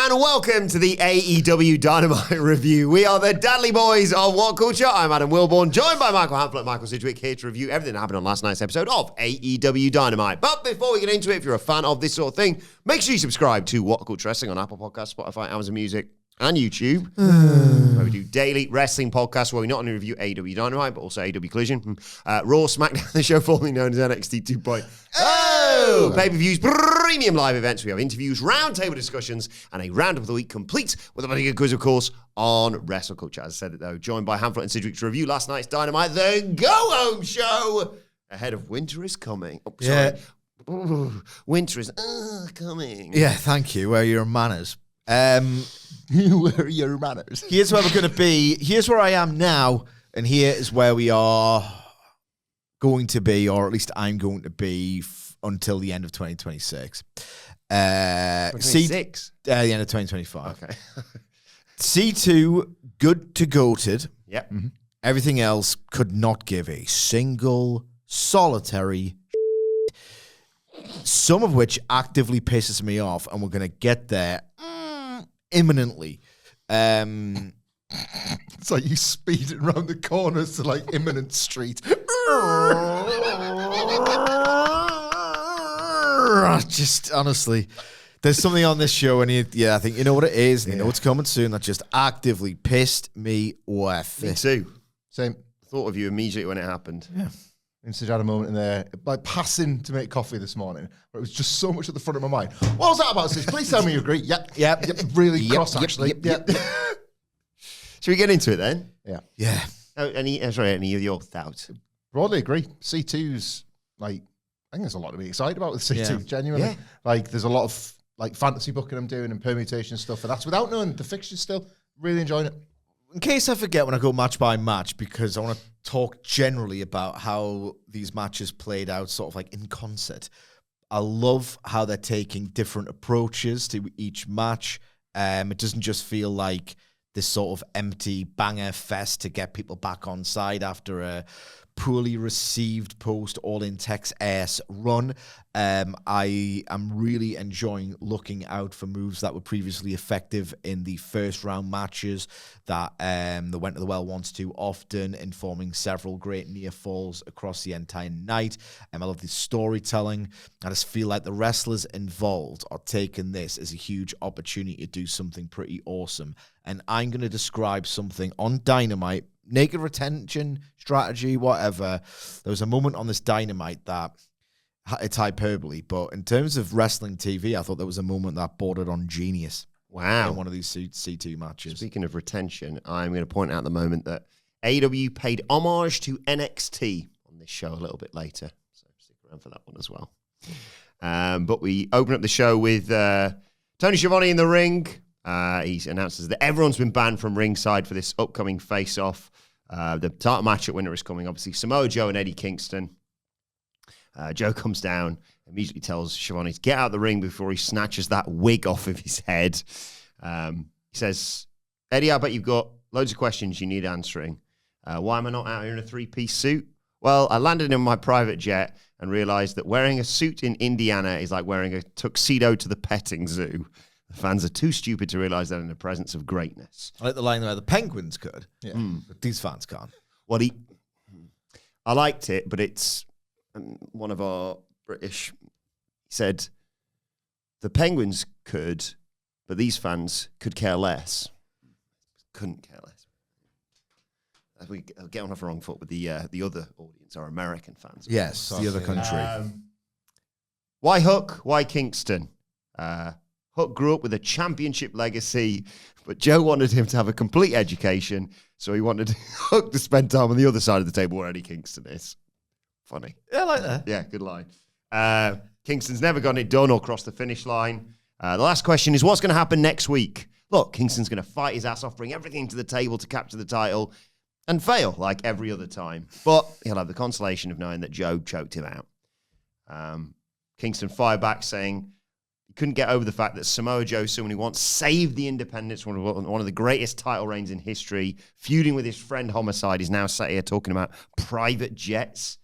and welcome to the AEW Dynamite review. We are the Dudley Boys of WhatCulture. I'm Adam Wilbourn, joined by Michael Hamflett, Michael Sidgwick, here to review everything that happened on last night's episode of AEW Dynamite. But before we get into it, if you're a fan of this sort of thing, make sure you subscribe to WhatCulture Wrestling on Apple Podcasts, Spotify, Amazon Music, and YouTube, where we do daily wrestling podcasts where we not only review AEW Dynamite, but also AEW Collision, Raw, SmackDown, the show formerly known as NXT 2.0. Oh! Pay-per-views, premium live events. We have interviews, roundtable discussions, and a roundup of the week complete with a bloody good quiz, of course, on WrestleCulture. As I said it, though, joined by Hamflett and Sidgwick to review last night's Dynamite, the go-home show, ahead of Winter is Coming. Oh, sorry. Yeah. Ooh, winter is coming. Yeah, thank you. Where are your manners? Where are your manners? Here's where we're going to be. Here's where I am now, and here is where we are going to be, or at least I'm going to be until the end of 2026. 26? The end of 2025. Okay. C2, good to goated. Yep. Mm-hmm. Everything else could not give a single solitary some of which actively pisses me off, and we're going to get there imminently. It's like you speeding around the corners to like imminent street. Just honestly, there's something on this show, and I think you know what it is, and you know what's coming soon. That just actively pissed me off. Me too. Same. Thought of you immediately when it happened. Yeah. Instead, I had a moment in there, like passing to make coffee this morning, but it was just so much at the front of my mind. What was that about, Sis? Please tell me you agree. Yep. Really cross, actually. Yep. Should we get into it then? Yeah. Any of your thoughts? Broadly agree. C2's like, I think there's a lot to be excited about with C2, genuinely. Yeah. Like, there's a lot of like fantasy booking I'm doing and permutation stuff, and that's without knowing the fixtures still. Really enjoying it. In case I forget when I go match by match, because I want to talk generally about how these matches played out sort of like in concert. I love how they're taking different approaches to each match. It doesn't just feel like this sort of empty banger fest to get people back on side after a poorly received post All-In Tex-ass run. I am really enjoying looking out for moves that were previously effective in the first round matches that went to the well once too often, informing several great near falls across the entire night. I love the storytelling. I just feel like the wrestlers involved are taking this as a huge opportunity to do something pretty awesome. And I'm going to describe something on Dynamite, naked retention strategy, whatever. There was a moment on this Dynamite that it's hyperbole, but in terms of wrestling TV, I thought there was a moment that bordered on genius. Wow. In one of these C2 matches. Speaking of retention, I'm going to point out the moment that AEW paid homage to NXT on this show a little bit later. So stick around for that one as well. But we open up the show with Tony Schiavone in the ring. He announces that everyone's been banned from ringside for this upcoming face-off. The title match at Winter is Coming. Obviously, Samoa Joe and Eddie Kingston. Joe comes down, immediately tells Schiavone to get out of the ring before he snatches that wig off of his head. He says, Eddie, I bet you've got loads of questions you need answering. Why am I not out here in a three-piece suit? Well, I landed in my private jet and realized that wearing a suit in Indiana is like wearing a tuxedo to the petting zoo. The fans are too stupid to realize that in the presence of greatness. I like the line where the Penguins could, but these fans can't. Well, I liked it, but it's one of our British said the Penguins could, but these fans could care less. Couldn't care less. We get on off the wrong foot with the other audience, our American fans. Yes, the other country. Why Hook? Why Kingston? Hook grew up with a championship legacy, but Joe wanted him to have a complete education, so he wanted Hook to spend time on the other side of the table where Eddie Kingston is. Funny. Yeah, I like that. Yeah, good line. Kingston's never gotten it done or crossed the finish line. The last question is, what's going to happen next week? Look, Kingston's going to fight his ass off, bring everything to the table to capture the title, and fail like every other time. But he'll have the consolation of knowing that Joe choked him out. Kingston fired back saying he couldn't get over the fact that Samoa Joe, someone who once saved the Independents, one of the greatest title reigns in history, feuding with his friend Homicide, is now sat here talking about private jets.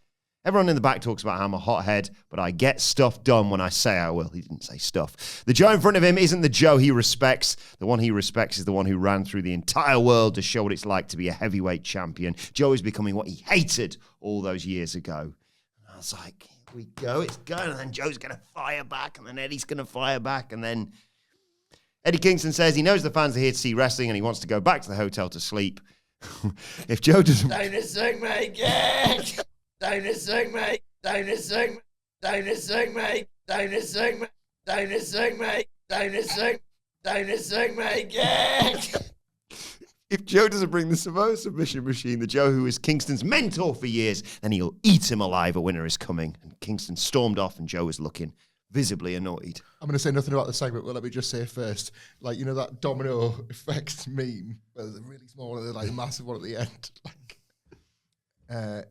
Everyone in the back talks about how I'm a hothead, but I get stuff done when I say I will. He didn't say stuff. The Joe in front of him isn't the Joe he respects. The one he respects is the one who ran through the entire world to show what it's like to be a heavyweight champion. Joe is becoming what he hated all those years ago. And I was like, here we go, it's going. And then Joe's going to fire back, and then Eddie's going to fire back, and then Eddie Kingston says he knows the fans are here to see wrestling and he wants to go back to the hotel to sleep. If Joe doesn't... Dynasty, mate, yeah! Dynasty, mate, dynasty, dynasty, mate, dynasty, dynasty, mate, dynasty, mate, yeah! If Joe doesn't bring the Samoa submission machine, the Joe who is Kingston's mentor for years, then he'll eat him alive. A winner is coming. And Kingston stormed off and Joe was looking visibly annoyed. I'm going to say nothing about the segment, but let me just say first, like, you know that domino effect meme, where there's a really small and like a massive one at the end? Like,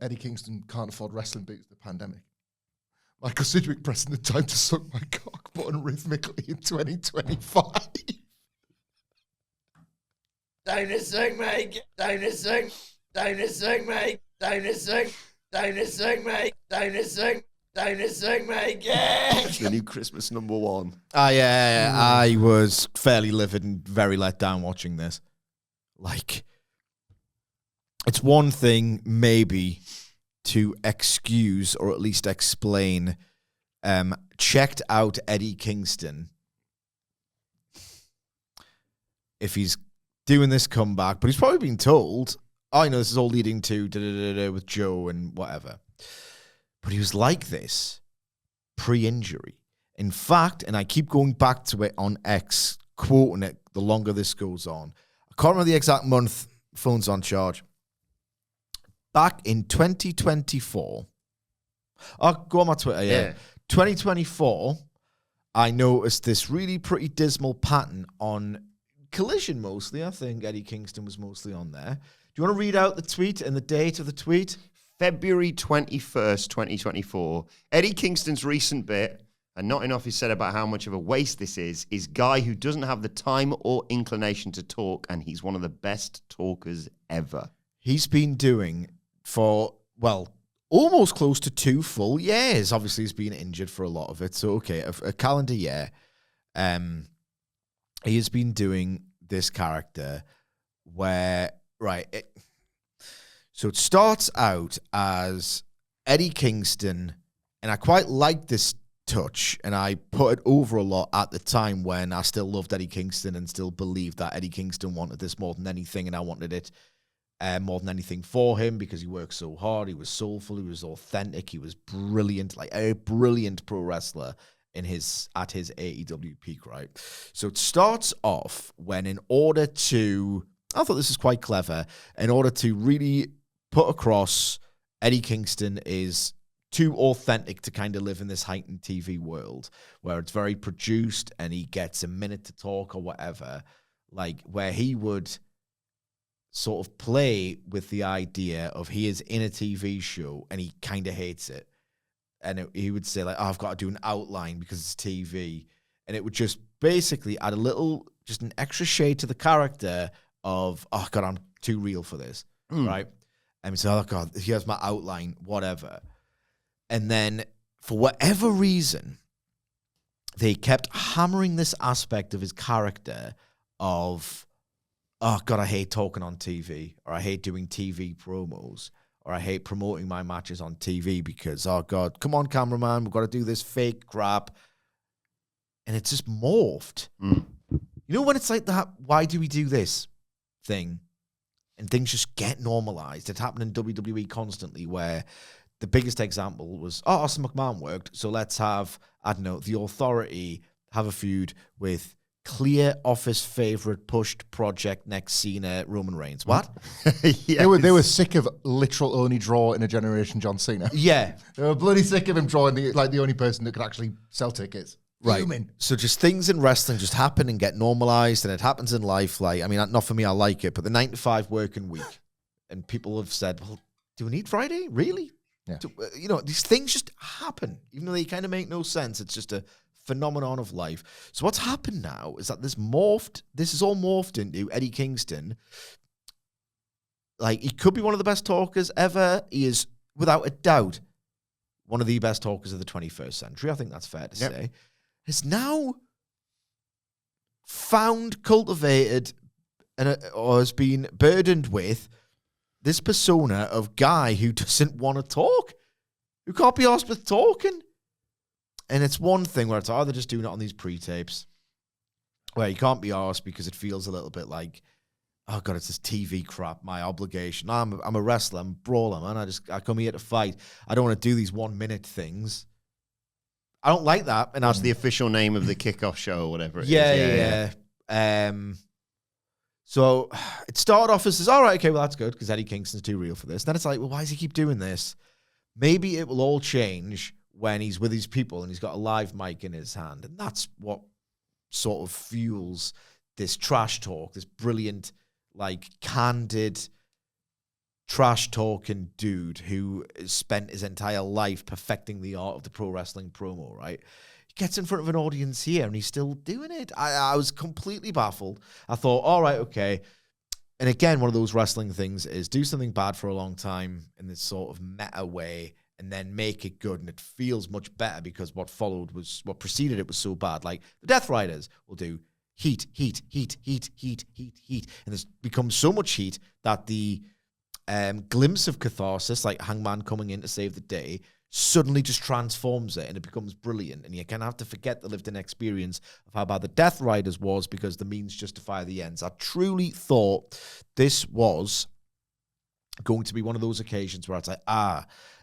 Eddie Kingston can't afford wrestling boots in the pandemic. Michael Sidgwick pressing the time to suck my cock button rhythmically in 2025. Dynasty, mate, dynasty, dynasty, mate, dynasty, dynasty, mate, dynasty. Dynasty, mate, yeah! The new Christmas #1. Yeah. I was fairly livid and very let down watching this. Like, it's one thing maybe to excuse or at least explain checked out Eddie Kingston if he's doing this comeback, but he's probably been told, I know this is all leading to with Joe and whatever. But he was like this pre-injury. In fact, and I keep going back to it on X, quoting it the longer this goes on. I can't remember the exact month, phone's on charge. Back in 2024, I'll go on my Twitter, yeah. 2024, I noticed this really pretty dismal pattern on Collision mostly. I think Eddie Kingston was mostly on there. Do you want to read out the tweet and the date of the tweet? February 21st, 2024. Eddie Kingston's recent bit, and not enough is said about how much of a waste this is guy who doesn't have the time or inclination to talk, and he's one of the best talkers ever. He's been doing for, well, almost close to 2 full years. Obviously, he's been injured for a lot of it, so okay, a calendar year. He has been doing this character where, so it starts out as Eddie Kingston, and I quite like this touch, and I put it over a lot at the time when I still loved Eddie Kingston and still believed that Eddie Kingston wanted this more than anything, and I wanted it more than anything for him because he worked so hard, he was soulful, he was authentic, he was brilliant, like a brilliant pro wrestler at his AEW peak, right? So it starts off when I thought this is quite clever, in order to really put across Eddie Kingston is too authentic to kind of live in this heightened TV world where it's very produced and he gets a minute to talk or whatever, like where he would sort of play with the idea of he is in a TV show and he kind of hates it. And he would say like, I've got to do an outline because it's TV. And it would just basically add just an extra shade to the character of, oh God, I'm too real for this, right? And so, oh God, here's my outline, whatever. And then, for whatever reason, they kept hammering this aspect of his character of, oh God, I hate talking on TV, or I hate doing TV promos, or I hate promoting my matches on TV because, oh God, come on, cameraman, we've got to do this fake crap. And it's just morphed. You know when it's like that, why do we do this thing? And things just get normalized. It happened in WWE constantly where the biggest example was, oh, Austin McMahon worked, so let's have, I don't know, the Authority have a feud with clear office favorite pushed project next Cena Roman Reigns. What? Yes. They were sick of literal only draw in a generation John Cena. Yeah. They were bloody sick of him drawing the only person that could actually sell tickets. Right. So just things in wrestling just happen and get normalized, and it happens in life. Like, I mean, not for me, I like it, but the 9-to-5 working week, and people have said, well, do we need Friday? Really? Yeah. These things just happen, even though they kind of make no sense. It's just a phenomenon of life. So what's happened now is that this is all morphed into Eddie Kingston. Like, he could be one of the best talkers ever. He is, without a doubt, one of the best talkers of the 21st century, I think that's fair to say, has now found, cultivated, or has been burdened with this persona of guy who doesn't want to talk, who can't be asked with talking. And it's one thing where it's either just doing it on these pre-tapes, where you can't be asked because it feels a little bit like, oh God, it's this TV crap, my obligation. I'm a wrestler, I'm a brawler, man. I come here to fight. I don't want to do these 1 minute things. I don't like that. And That's the official name of the kickoff show or whatever it is. Yeah. So it started off as, all right, okay, well, that's good because Eddie Kingston's too real for this. Then it's like, well, why does he keep doing this? Maybe it will all change when he's with his people and he's got a live mic in his hand. And that's what sort of fuels this trash talk, this brilliant, like, candid, trash-talking dude who spent his entire life perfecting the art of the pro wrestling promo, right? Gets in front of an audience here and he's still doing it. I was completely baffled. I thought, all right, okay. And again, one of those wrestling things is do something bad for a long time in this sort of meta way and then make it good. And it feels much better because what preceded it was so bad. Like the Death Riders will do heat. And there's become so much heat that the glimpse of catharsis, like Hangman coming in to save the day, suddenly just transforms it and it becomes brilliant. And you kind of have to forget the lived-in experience of how bad the Death Riders was because the means justify the ends. I truly thought this was going to be one of those occasions where it's like,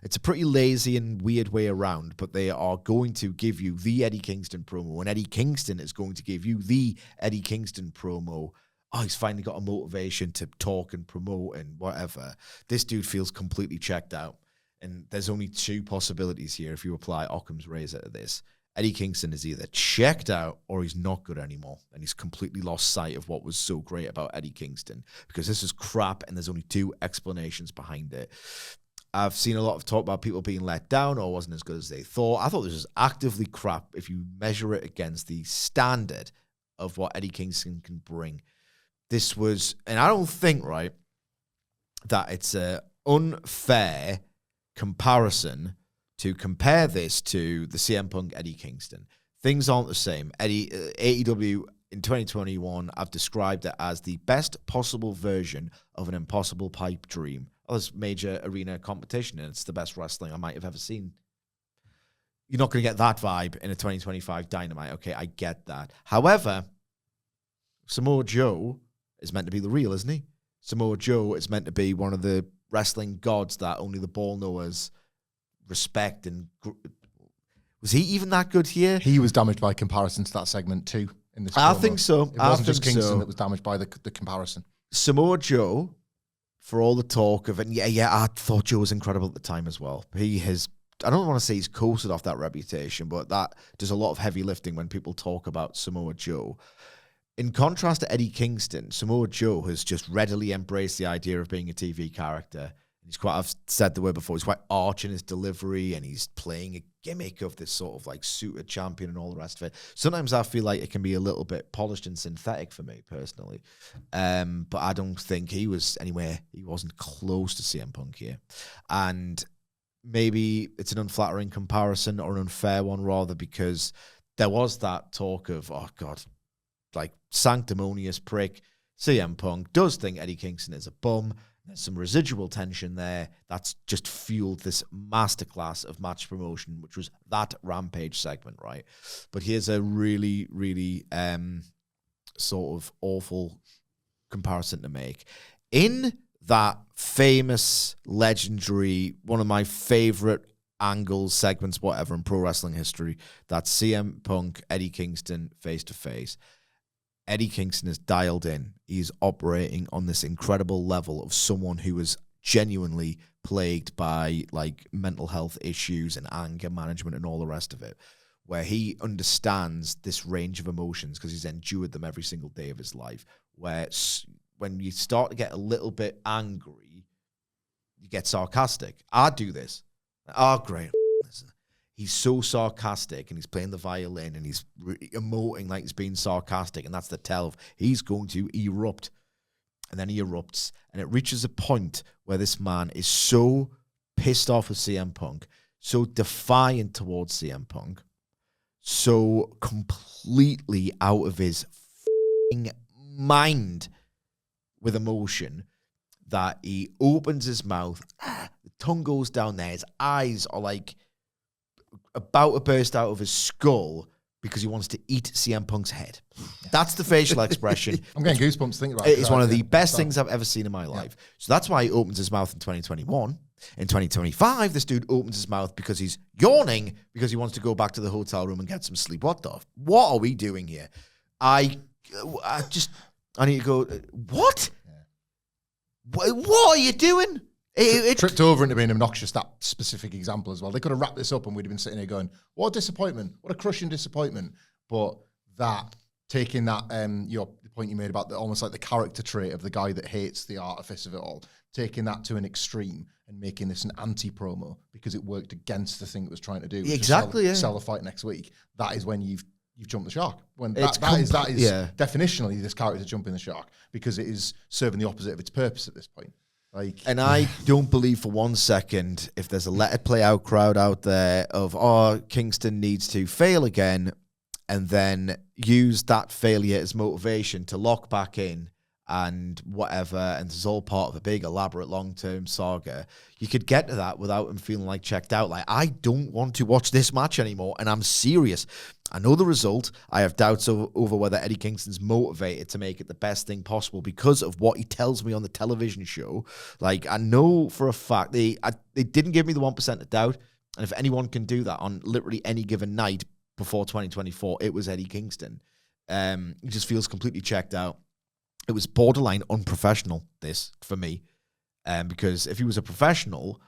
it's a pretty lazy and weird way around, but they are going to give you the Eddie Kingston promo, and Eddie Kingston is going to give you the Eddie Kingston promo. Oh, he's finally got a motivation to talk and promote and whatever. This dude feels completely checked out. And there's only two possibilities here if you apply Occam's razor to this. Eddie Kingston is either checked out or he's not good anymore. And he's completely lost sight of what was so great about Eddie Kingston. Because this is crap and there's only two explanations behind it. I've seen a lot of talk about people being let down or wasn't as good as they thought. I thought this was actively crap if you measure it against the standard of what Eddie Kingston can bring. This was, and I don't think, right, that it's an unfair comparison to compare this to the CM Punk Eddie Kingston. Things aren't the same. AEW in 2021, I've described it as the best possible version of an impossible pipe dream. Oh, this major arena competition, and it's the best wrestling I might have ever seen. You're not going to get that vibe in a 2025 Dynamite. Okay, I get that. However, Samoa Joe is meant to be the real, isn't he? Samoa Joe is meant to be one of the wrestling gods that only the ball knowers respect. And was he even that good here? He was damaged by comparison to that segment too. In this, I think so. It wasn't just Kingston that was damaged by the comparison. Samoa Joe, for all the talk of it, I thought Joe was incredible at the time as well. He has, I don't want to say he's coasted off that reputation, but that does a lot of heavy lifting when people talk about Samoa Joe. In contrast to Eddie Kingston, Samoa Joe has just readily embraced the idea of being a TV character. He's quite, I've said the word before, he's quite arch in his delivery and he's playing a gimmick of this sort of like suited champion and all the rest of it. Sometimes I feel like it can be a little bit polished and synthetic for me personally. But I don't think he wasn't close to CM Punk here. And maybe it's an unflattering comparison or an unfair one rather because there was that talk of, oh God, like sanctimonious prick. CM Punk does think Eddie Kingston is a bum. There's some residual tension there. That's just fueled this masterclass of match promotion, which was that Rampage segment, right? But here's a really, really sort of awful comparison to make. In that famous, legendary, one of my favorite angles, segments, whatever, in pro wrestling history, that's CM Punk, Eddie Kingston face-to-face. Eddie Kingston is dialed in. He's operating on this incredible level of someone who is genuinely plagued by like mental health issues and anger management and all the rest of it, where he understands this range of emotions because he's endured them every single day of his life, where when you start to get a little bit angry, you get sarcastic. I do this. Oh, great. He's so sarcastic and he's playing the violin and he's emoting like he's being sarcastic, and that's the tell of he's going to erupt. And then he erupts and it reaches a point where this man is so pissed off with CM Punk, so defiant towards CM Punk, so completely out of his mind with emotion that he opens his mouth, the tongue goes down there, his eyes are like about to burst out of his skull because he wants to eat CM Punk's head. That's the facial expression. I'm getting goosebumps thinking about it. It's one of the best things I've ever seen in my life. So that's why he opens his mouth in 2021. In 2025, this dude opens his mouth because he's yawning because he wants to go back to the hotel room and get some sleep. What are we doing here? I need to go, what? Yeah. What are you doing? It tripped over into being obnoxious, that specific example as well. They could have wrapped this up and we'd have been sitting here going, what a disappointment, what a crushing disappointment. But that, taking that, the point you made about almost like the character trait of the guy that hates the artifice of it all, taking that to an extreme and making this an anti-promo because it worked against the thing it was trying to do. Exactly, sell the fight next week. That is when you've jumped the shark. When that is definitionally this character jumping the shark because it is serving the opposite of its purpose at this point. And I don't believe for 1 second if there's a let it play out crowd out there of, Kingston needs to fail again and then use that failure as motivation to lock back in and whatever, and this is all part of a big, elaborate, long-term saga. You could get to that without him feeling like checked out. Like, I don't want to watch this match anymore, and I'm serious. I know the result. I have doubts over whether Eddie Kingston's motivated to make it the best thing possible because of what he tells me on the television show. Like, I know for a fact they didn't give me the 1% of doubt, and if anyone can do that on literally any given night before 2024, it was Eddie Kingston. He just feels completely checked out. It was borderline unprofessional, this, for me. Because if he was a professional,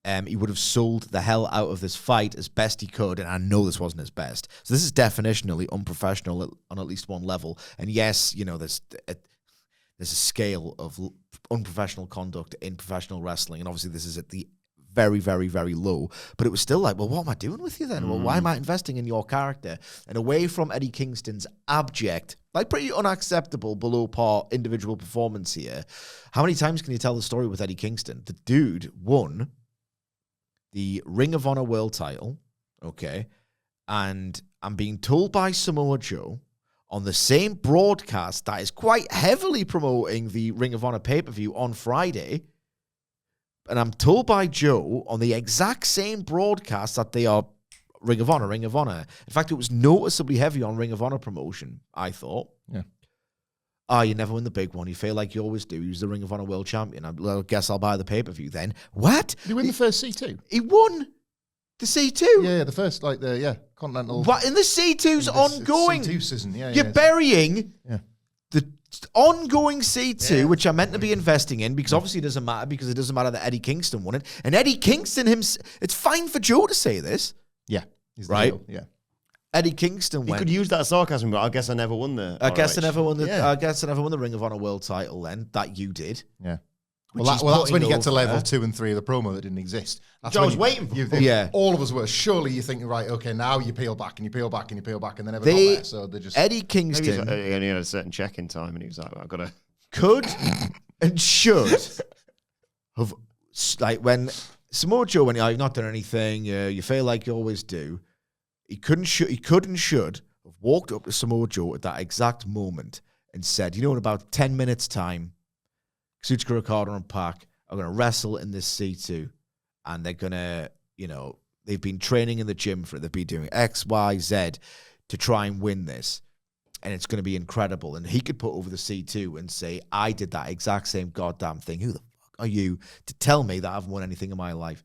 he would have sold the hell out of this fight as best he could, and I know this wasn't his best. So this is definitionally unprofessional on at least one level. And yes, there's a scale of unprofessional conduct in professional wrestling, and obviously this is at the very, very, very low. But it was still like, well, what am I doing with you then? Well, why am I investing in your character? And away from Eddie Kingston's abject, like pretty unacceptable, below par individual performance here, how many times can you tell the story with Eddie Kingston? The dude won the Ring of Honor World title, okay, and I'm being told by Samoa Joe on the same broadcast that is quite heavily promoting the Ring of Honor pay-per-view on Friday, and I'm told by Joe on the exact same broadcast that they are Ring of Honor. In fact, it was noticeably heavy on Ring of Honor promotion, I thought. Yeah. You never win the big one. You feel like you always do. He was the Ring of Honor World Champion. I guess I'll buy the pay-per-view then. What? Did he win the first C2? He won the C2. Yeah, the first, Continental. What? And the C2's ongoing. C2 season, yeah. You're burying the ongoing C2, which I meant to be investing in, because obviously it doesn't matter, because it doesn't matter that Eddie Kingston won it. And Eddie Kingston it's fine for Joe to say this. Yeah. Right? Yeah. Eddie Kingston You could use that sarcasm, but I guess I never won the I guess I never won the Ring of Honor World title then, that you did. Yeah. Well, that's when you get to level 2 and 3 of the promo that didn't exist. That's I was waiting for all of us were. Surely you're thinking, right, okay, now you peel back and you peel back and you peel back, and they never got there. So they just... Eddie Kingston... Maybe he only had a certain check-in time, and he was like, well, I've got to... Could and should have... Like, when Samoa Joe went, you've not done anything, you feel like you always do, he could and should have walked up to Samoa Joe at that exact moment and said, in about 10 minutes' time, Kazuchika Okada and Pac are going to wrestle in this C2, and they're going to, they've been training in the gym for it. They've been doing X, Y, Z to try and win this, and it's going to be incredible. And he could put over the C2 and say, I did that exact same goddamn thing. Who the fuck are you to tell me that I haven't won anything in my life?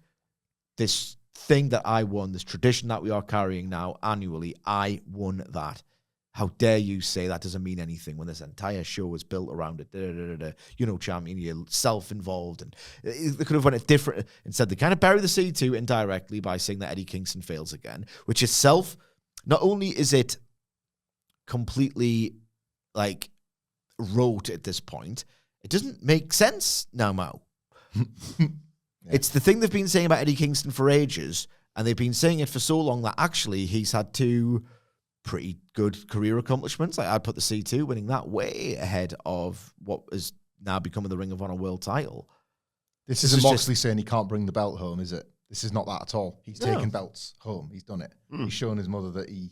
This thing that I won, this tradition that we are carrying now annually, I won that. How dare you say that doesn't mean anything when this entire show is built around it? Champion, you're self-involved. And they could have went it different. Instead, they kind of bury the C2 indirectly by saying that Eddie Kingston fails again, which itself, not only is it completely, rote at this point, it doesn't make sense now, Mo. It's the thing they've been saying about Eddie Kingston for ages, and they've been saying it for so long that actually he's had two pretty good career accomplishments. I'd put the C2 winning that way ahead of what is now becoming the Ring of Honor World title. This isn't Moxley saying he can't bring the belt home, is it? This is not that at all. He's taken belts home. He's done it. He's shown his mother that he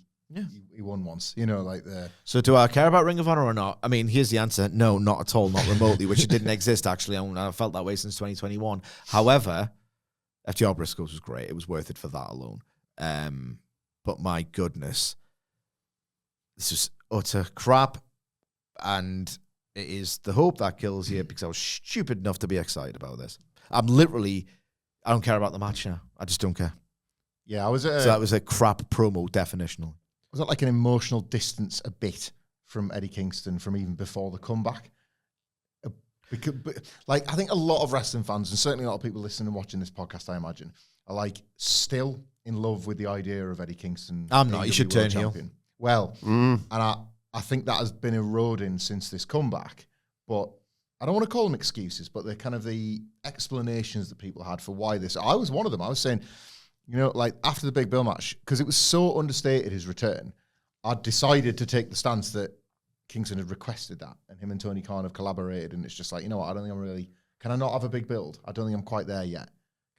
won once. You know, like the. So do I care about Ring of Honor or not? I mean, here's the answer. No, not at all, not remotely, which it didn't exist, actually. I felt that way since 2021. However, FTR Briscoe's was great. It was worth it for that alone. But my goodness, this is utter crap. And it is the hope that kills you because I was stupid enough to be excited about this. I don't care about the match now. I just don't care. Yeah, I was. So that was a crap promo, definitionally. Was that like an emotional distance a bit from Eddie Kingston from even before the comeback? Because, I think a lot of wrestling fans, and certainly a lot of people listening and watching this podcast, I imagine, are like still in love with the idea of Eddie Kingston. I'm not. You should turn heel. Well, and I think that has been eroding since this comeback. But I don't want to call them excuses, but they're kind of the explanations that people had for why this. I was one of them. I was saying, you know, like after the Big Bill match, because it was so understated, his return, I decided to take the stance that Kingston had requested that, and him and Tony Khan have collaborated, and it's just like, you know what, I don't think I'm really, can I not have a big build? I don't think I'm quite there yet.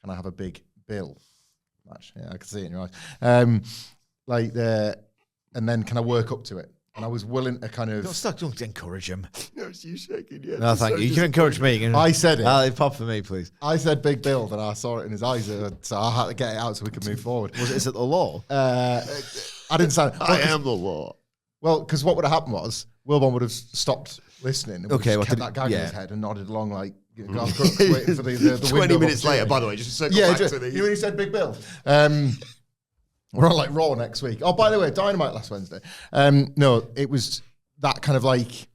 Can I have a big bill match? Yeah, I can see it in your eyes. And then can I work up to it? And I was willing to kind of... Don't encourage him. No, it's you shaking, yeah. No, thank you. You can encourage me. I said it. Pop for me, please. I said big build, and I saw it in his eyes, so I had to get it out so we could move forward. Is it the law? I didn't sound... I am the law. Well, because what would have happened was Wilbourn would have stopped listening and kept that gag in his head and nodded along like Garth Brooks waiting for the 20 minutes later, by the way, just circle back to the... You when he said big bill. We're on like Raw next week. Oh, by the way, Dynamite last Wednesday. No, it was that kind of like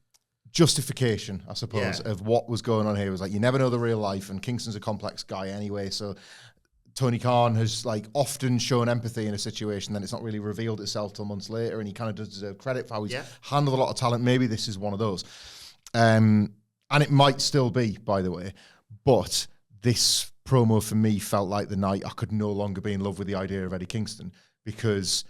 justification, I suppose, of what was going on here. It was like, you never know the real life, and Kingston's a complex guy anyway, so Tony Khan has like often shown empathy in a situation, then it's not really revealed itself till months later, and he kind of does deserve credit for how he's handled a lot of talent. Maybe this is one of those. And it might still be, by the way, but this promo for me felt like the night I could no longer be in love with the idea of Eddie Kingston, because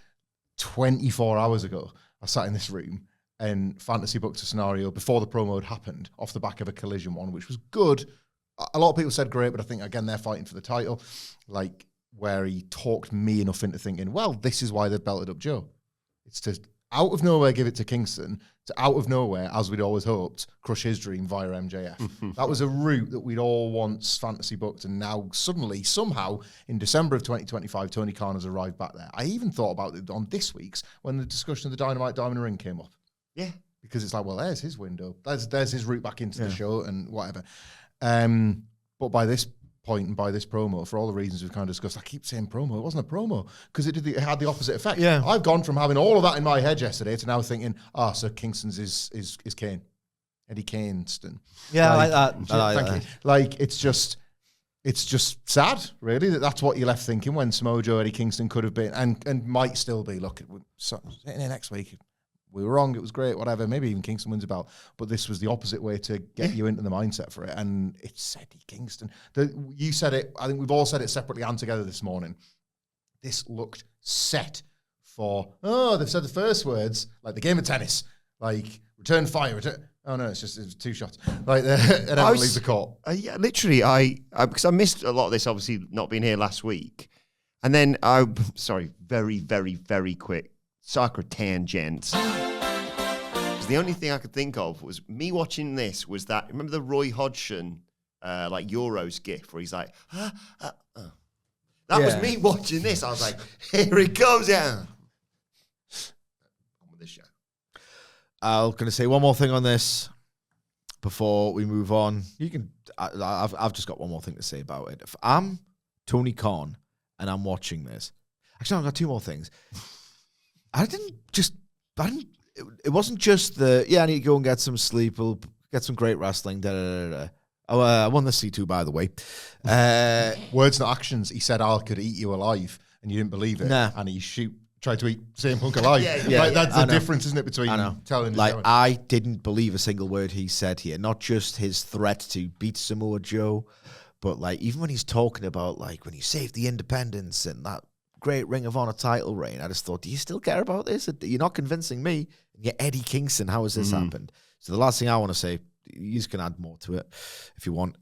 24 hours ago, I sat in this room and fantasy booked a scenario before the promo had happened off the back of a Collision one, which was good. A lot of people said great, but I think, again, they're fighting for the title, like where he talked me enough into thinking, well, this is why they've belted up Joe. It's to out of nowhere give it to Kingston, to out of nowhere, as we'd always hoped, crush his dream via MJF. That was a route that we'd all once fantasy booked, and now suddenly, somehow, in December of 2025, Tony Khan has arrived back there. I even thought about it on this week's when the discussion of the Dynamite Diamond Ring came up. Yeah. Because it's like, well, there's his window. There's his route back into the show and whatever. But by this point and by this promo, for all the reasons we've kind of discussed, I keep saying promo. It wasn't a promo because it had the opposite effect. Yeah. I've gone from having all of that in my head yesterday to now thinking, so Kingston's is Kane. Eddie Kingston. Yeah, like, I like that. Thank you. Like, it's just sad, really, that's what you're left thinking when Samoa Joe, Eddie Kingston could have been and might still be. Look, sitting here next week, we were wrong, it was great, whatever. Maybe even Kingston wins a belt. But this was the opposite way to get you into the mindset for it. And it's Eddie Kingston. You said it, I think we've all said it separately and together this morning. This looked set for, they've said the first words, like the game of tennis. Like, return fire, return. Oh, no, it's 2 shots. Like, and everyone leaves the court. Yeah, literally, because I missed a lot of this, obviously, not being here last week. And then, very, very, very quick. Sacred tangent. The only thing I could think of was me watching this was that, remember the Roy Hodgson like Euros gif where he's like, That was me watching this. I was like, here it goes. Yeah. On with this show. I'm going to say one more thing on this before we move on. I've just got one more thing to say about it. If I'm Tony Khan and I'm watching this, actually, I've got 2 more things. It wasn't just I need to go and get some sleep. We'll get some great wrestling. Oh, I won the C2, by the way. Words, not actions. He said, I could eat you alive, and you didn't believe it. Nah. And he tried to eat CM Punk alive. That's the difference, isn't it, between telling and showing. I didn't believe a single word he said here. Not just his threat to beat Samoa Joe, but like even when he's talking about like when he saved the independence and that great Ring of Honor title reign, I just thought, do you still care about this? You're not convincing me. And you're Eddie Kingston. How has this happened? So the last thing I want to say, you can add more to it if you want,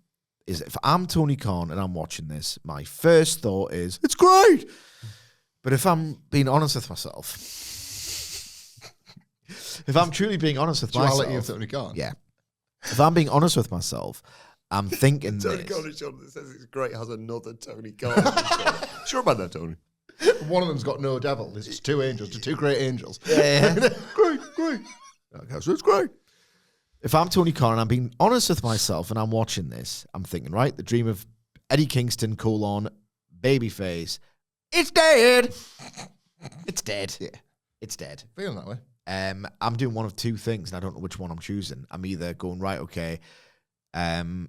is if I'm Tony Khan and I'm watching this, my first thought is, it's great. But if I'm being honest with myself, if I'm truly being honest with myself, Duality of Tony Khan. yeah. If I'm being honest with myself, I'm thinking Tony this. Khan is John that says it's great has another Tony Khan. Sure about that, Tony? One of them's got no devil. There's just two angels, two great angels. Yeah. Great. Okay, so it's great. If I'm Tony Khan and I'm being honest with myself and I'm watching this, I'm thinking, right, the dream of Eddie Kingston, babyface, it's dead. It's dead. Yeah. It's dead. Feeling that way. I'm doing one of two things, and I don't know which one I'm choosing. I'm either going, right, okay, the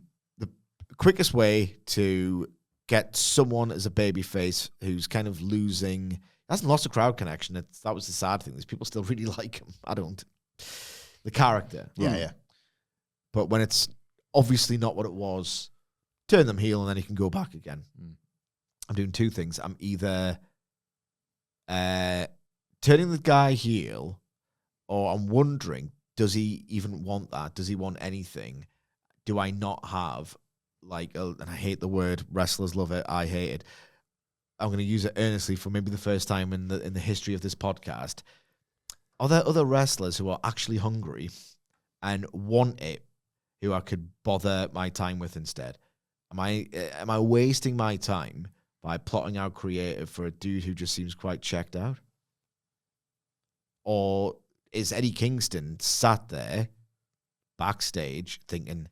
quickest way to get someone as a babyface who's kind of losing, hasn't lost a crowd connection. That was the sad thing. These people still really like him. I don't. The character. Yeah. But when it's obviously not what it was, turn them heel and then he can go back again. I'm doing two things. I'm either turning the guy heel, or I'm wondering, does he even want that? Does he want anything? Do I not have, and I hate the word, wrestlers love it, I hate it. I'm going to use it earnestly for maybe the first time in the history of this podcast. Are there other wrestlers who are actually hungry and want it, who I could bother my time with instead? Am I wasting my time by plotting out creative for a dude who just seems quite checked out? Or is Eddie Kingston sat there backstage thinking,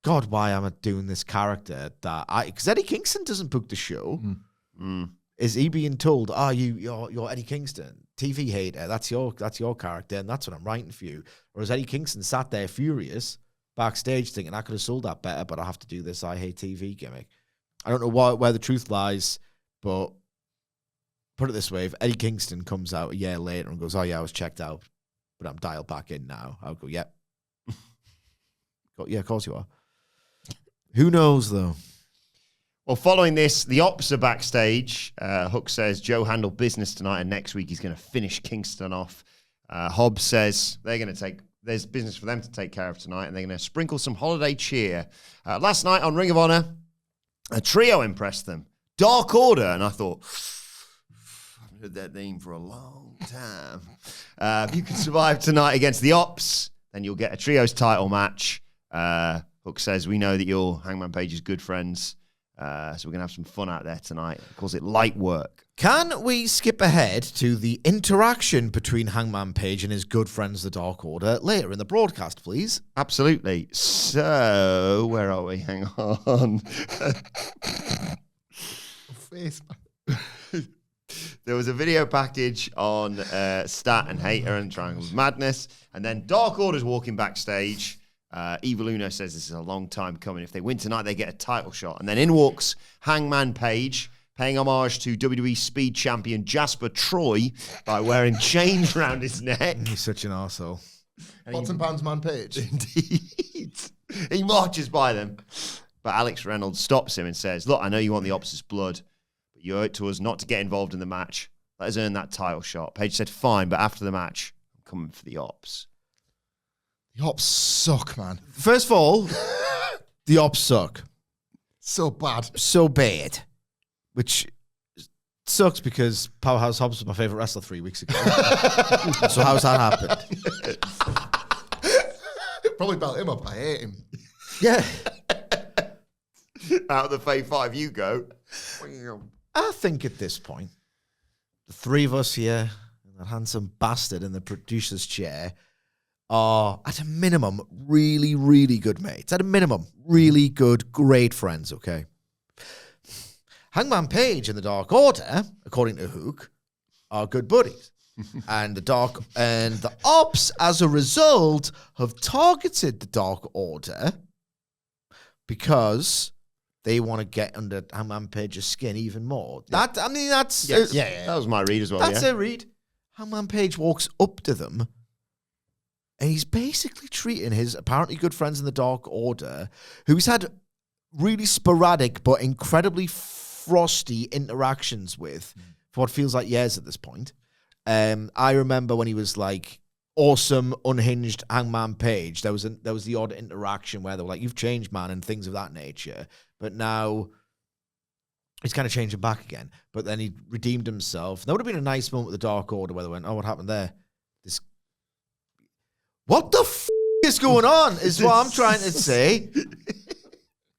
God, why am I doing this character because Eddie Kingston doesn't book the show. Is he being told, you're Eddie Kingston, TV hater, that's your character, and that's what I'm writing for you? Or is Eddie Kingston sat there furious backstage thinking, I could have sold that better, but I have to do this I hate TV gimmick? I don't know where the truth lies, but put it this way, if Eddie Kingston comes out a year later and goes, I was checked out, but I'm dialed back in now, I'll go, yep. Yeah, of course you are. Who knows, though? Well, following this, the Opps are backstage. Hook says Joe handled business tonight, and next week he's going to finish Kingston off. Hobbs says there's business for them to take care of tonight, and they're going to sprinkle some holiday cheer. Last night on Ring of Honor, a trio impressed them. Dark Order, and I thought, I've heard that name for a long time. If you can survive tonight against the Opps, then you'll get a trios title match. Hook says, we know that you're Hangman Page's good friends, so we're going to have some fun out there tonight. He calls it light work. Can we skip ahead to the interaction between Hangman Page and his good friends, the Dark Order, later in the broadcast, please? Absolutely. So, where are we? Hang on. Face. There was a video package on Stat and Hater and Triangle of Madness, and then Dark Order's walking backstage. Evil Uno says this is a long time coming. If they win tonight, they get a title shot. And then in walks Hangman Page, paying homage to WWE Speed Champion Jasper Troy by wearing chains around his neck. He's such an arsehole. Pots and Pans Man Page. Indeed. He marches by them. But Alex Reynolds stops him and says, look, I know you want the Opps' blood, but you owe it to us not to get involved in the match. Let us earn that title shot. Page said, fine, but after the match, I'm coming for the Opps. The Opps suck, man. First of all, the Opps suck. So bad. So bad. Which sucks because Powerhouse Hobbs was my favourite wrestler 3 weeks ago. So how's that happened? Probably belt him up. I hate him. Yeah. Out of the Fave 5, you go. I think at this point, the three of us here, and that handsome bastard in the producer's chair, are, at a minimum, really, really good mates. At a minimum, really good, great friends, okay? Hangman Page and the Dark Order, according to Hook, are good buddies. And the Opps, as a result, have targeted the Dark Order because they want to get under Hangman Page's skin even more. Yeah. That's... Yeah. That was my read as well, That's a read. Hangman Page walks up to them, and he's basically treating his apparently good friends in the Dark Order, who he's had really sporadic but incredibly frosty interactions with for what feels like years at this point. I remember when he was like awesome, unhinged Hangman Page. There was the odd interaction where they were like, "You've changed, man," and things of that nature. But now he's kind of changing back again. But then he redeemed himself. That would have been a nice moment with the Dark Order where they went, "Oh, what happened there? What the f*** is going on?" Is what I'm trying to say.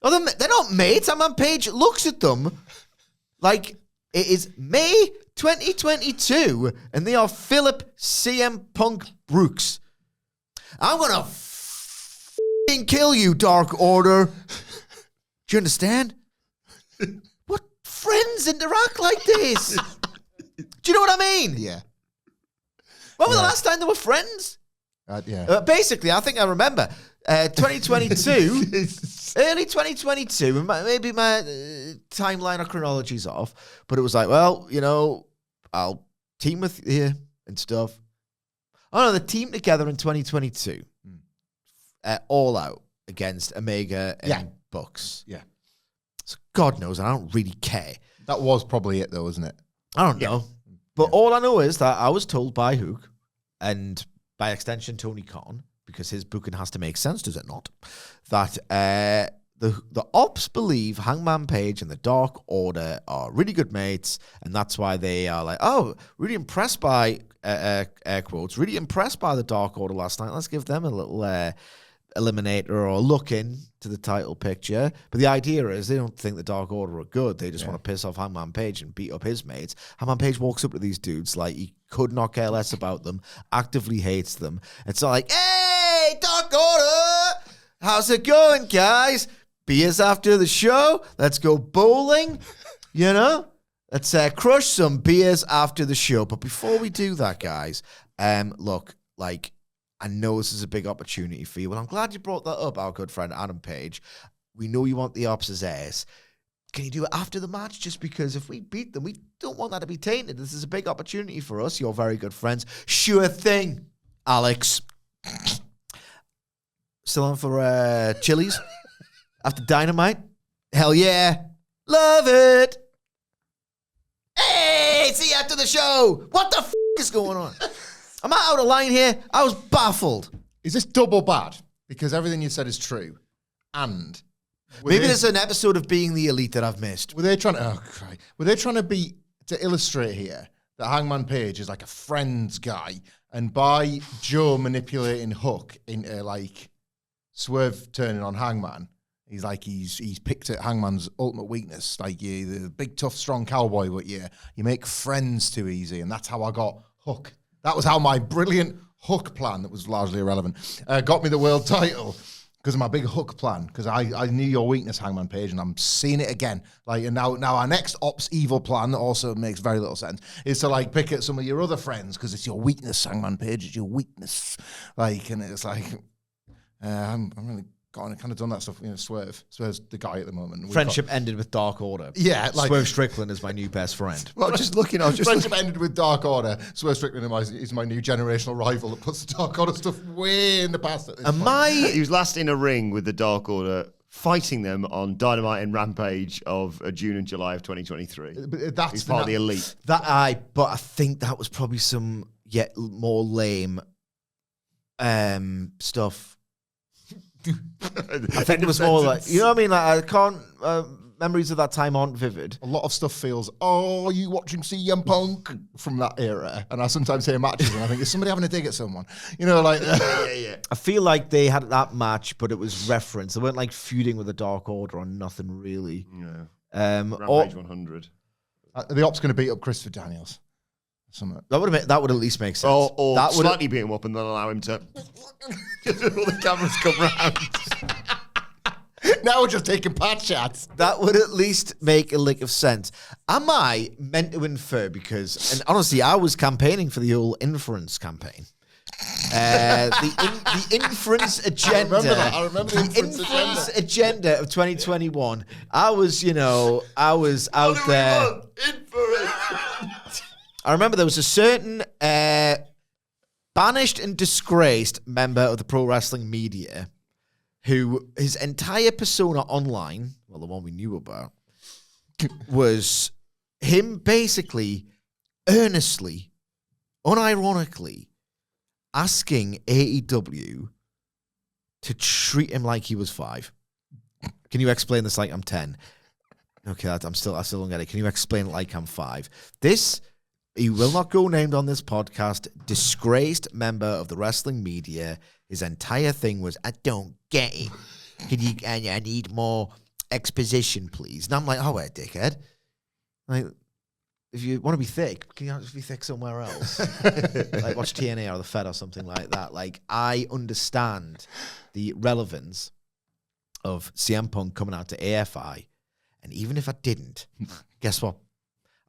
Oh, they're not mates. Hangman Page looks at them like it is May 2022, and they are Philip CM Punk Brooks. I'm gonna f***ing kill you, Dark Order. Do you understand? What friends interact like this? Do you know what I mean? Yeah. When was the last time they were friends? Yeah. Basically, I think I remember 2022, early 2022, and maybe my timeline or chronology's off, but it was like, well, you know, I'll team with you and stuff. Oh no, they teamed together in 2022, all out against Omega and Bucks. Yeah. So God knows, and I don't really care. That was probably it, though, wasn't it? I don't know. But all I know is that I was told by Hook, and by extension Tony Khan, because his booking has to make sense, does it not, that the Opps believe Hangman Page and the Dark Order are really good mates, and that's why they are like, oh, really impressed by, air quotes, really impressed by the Dark Order last night. Let's give them a little eliminator or look in to the title picture. But the idea is they don't think the Dark Order are good. They just want to piss off Hangman Page and beat up his mates. Hangman Page walks up to these dudes like he could not care less about them, actively hates them. It's not like, hey, Dark Order, how's it going, guys? Beers after the show? Let's go bowling, you know? Let's crush some beers after the show. But before we do that, guys, look, like, I know this is a big opportunity for you. Well, I'm glad you brought that up, our good friend Adam Page. We know you want the Opps' ass. Can you do it after the match? Just because if we beat them, we don't want that to be tainted. This is a big opportunity for us. You're very good friends. Sure thing, Alex. Still on for Chili's after Dynamite? Hell yeah. Love it. Hey, see you after the show. What the f*** is going on? Am I out of line here? I was baffled. Is this double bad? Because everything you said is true. And maybe there's an episode of Being the Elite that I've missed. Were they trying to illustrate here that Hangman Page is like a friends guy, and by Joe manipulating Hook into like Swerve turning on Hangman, he's picked at Hangman's ultimate weakness, like you, the big tough strong cowboy, but you make friends too easy, and that's how I got Hook. That was how my brilliant Hook plan, that was largely irrelevant, got me the world title, because of my big Hook plan, because I knew your weakness, Hangman Page, and I'm seeing it again. Like, and now our next Opps evil plan, that also makes very little sense, is to like pick at some of your other friends, because it's your weakness, Hangman Page, it's your weakness. Like, and it's like, I'm really kind of done that stuff. You know, Swerve's the guy at the moment. Friendship ended with Dark Order. Yeah, like Swerve Strickland is my new best friend. Well, friendship ended with Dark Order. Swerve Strickland is my new generational rival that puts the Dark Order stuff way in the past at this point. He was last in a ring with the Dark Order, fighting them on Dynamite and Rampage of June and July of 2023. But that's He's part of the Elite. But I think that was probably some yet more lame stuff. I think it was more like, you know what I mean? Like, I can't, memories of that time aren't vivid. A lot of stuff feels, oh, are you watching CM Punk from that era? And I sometimes hear matches and I think, is somebody having a dig at someone? You know, like, yeah. I feel like they had that match, but it was reference. They weren't like feuding with the Dark Order or nothing really. Yeah. Rampage 100. The Op's going to beat up Christopher Daniels. That would at least make sense. Or that slightly beat him up and then allow him to all the cameras come round. Now we're just taking pot shots. That would at least make a lick of sense. Am I meant to infer, because, and honestly, I was campaigning for the whole inference campaign. The inference agenda. I remember the inference agenda of 2021. I was out there. I remember there was a certain banished and disgraced member of the pro wrestling media who his entire persona online, well, the one we knew about, was him basically earnestly, unironically asking AEW to treat him like he was 5. Can you explain this like I'm 10? Okay, I still don't get it. Can you explain it like I'm 5? This, he will not go named on this podcast, disgraced member of the wrestling media. His entire thing was, I don't get it. I need more exposition, please. And I'm like, oh, wait, dickhead. Like, if you want to be thick, can you not just be thick somewhere else? Like, watch TNA or The Fed or something like that. Like, I understand the relevance of CM Punk coming out to AFI. And even if I didn't, guess what?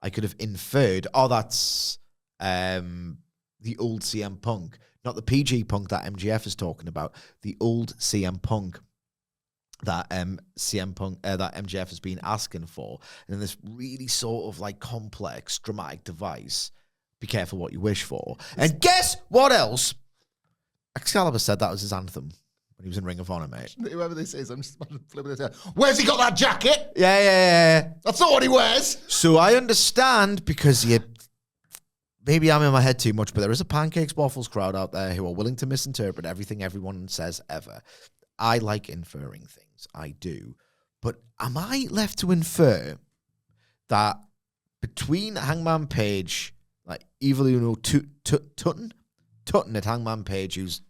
I could have inferred, oh, that's the old CM Punk. Not the PG Punk that MGF is talking about. The old CM Punk that that MJF has been asking for. And then this really sort of like complex, dramatic device. Be careful what you wish for. And guess what else? Excalibur said that was his anthem when he was in Ring of Honor, mate. Whoever this is, I'm just flipping it out. Where's he got that jacket? Yeah. That's not what he wears. So I understand because maybe I'm in my head too much, but there is a Pancakes Waffles crowd out there who are willing to misinterpret everything everyone says ever. I like inferring things. I do. But am I left to infer that between Hangman Page, like Evil Uno Tutton at Hangman Page, who's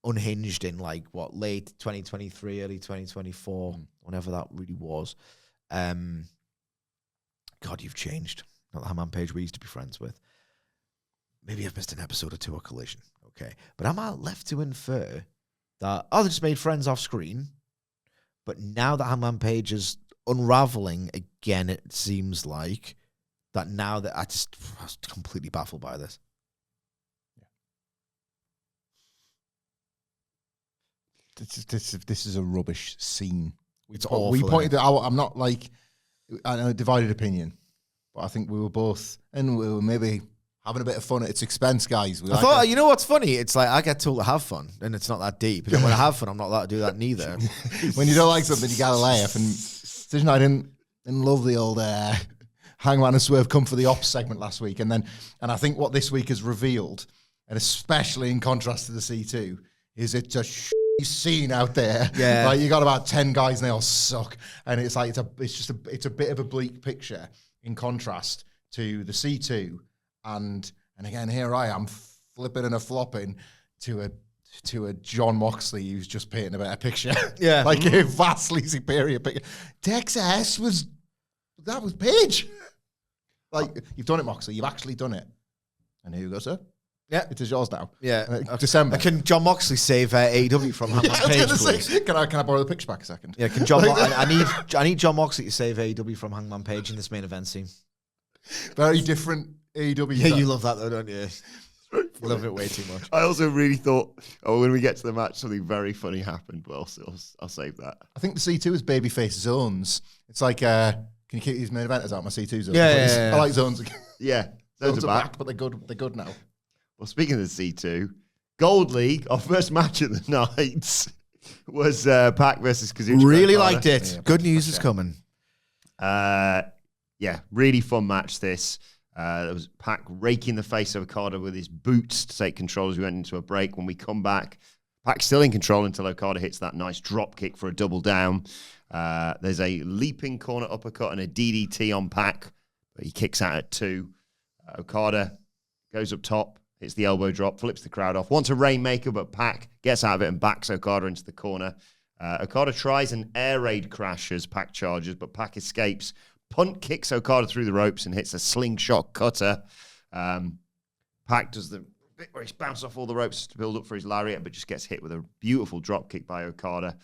unhinged in like late 2023, early 2024, whenever that really was. God, you've changed. Not the Hangman Page we used to be friends with. Maybe I've missed an episode or two of Collision. Okay. But am I left to infer that, they just made friends off screen, but now that Hangman Page is unraveling again, it seems like that now that I was completely baffled by this. This is a rubbish scene. It's awful. We pointed it out. I'm not like, I know, divided opinion, but I think we were both, and we were maybe having a bit of fun at its expense, guys. I thought, you know what's funny? It's like I get told to have fun, and it's not that deep. And when I have fun, I'm not allowed to do that neither. When you don't like something, you gotta laugh. And Decision, I didn't love the old Hangman and Swerve come for the Opps segment last week, and I think what this week has revealed, and especially in contrast to the C2, is it's a scene out there. Yeah, like you got about 10 guys and they all suck, and it's like it's a bit of a bleak picture in contrast to the C2. And again, here I am flipping and a flopping to a John Moxley who's just painting a better picture. Yeah. Like a vastly superior picture. Texas was Page. Like, you've done it, Moxley. You've actually done it. And here you go, sir. Yeah. It is yours now. Yeah. December. Can John Moxley save AEW from Hangman Page, please? Can I borrow the picture back a second? Yeah, can John I need John Moxley to save AEW from Hangman Page in this main event scene. Very different AEW. Yeah, you love that though, don't you? You love it way too much. I also really thought, when we get to the match, something very funny happened. Well, I'll save that. I think the C2 is babyface zones. It's like, can you keep these main eventers out my C2 zones? Yeah. I like zones. Yeah, zones are back, but they're good now. Well, speaking of the C2, Gold League, our first match of the night was Pac versus Kazuchika Really Okada. liked it. Yeah, good news is coming. Yeah, really fun match this. There was Pac raking the face of Okada with his boots to take control as we went into a break. When we come back, Pac's still in control until Okada hits that nice drop kick for a double down. There's a leaping corner uppercut and a DDT on Pac, but he kicks out at 2. Okada goes up top, hits the elbow drop, flips the crowd off. Wants a Rainmaker, but Pac gets out of it and backs Okada into the corner. Okada tries an air raid crash as Pac charges, but Pac escapes. Punt kicks Okada through the ropes and hits a slingshot cutter. Pac does the bit where he's bounced off all the ropes to build up for his lariat, but just gets hit with a beautiful drop kick by Okada.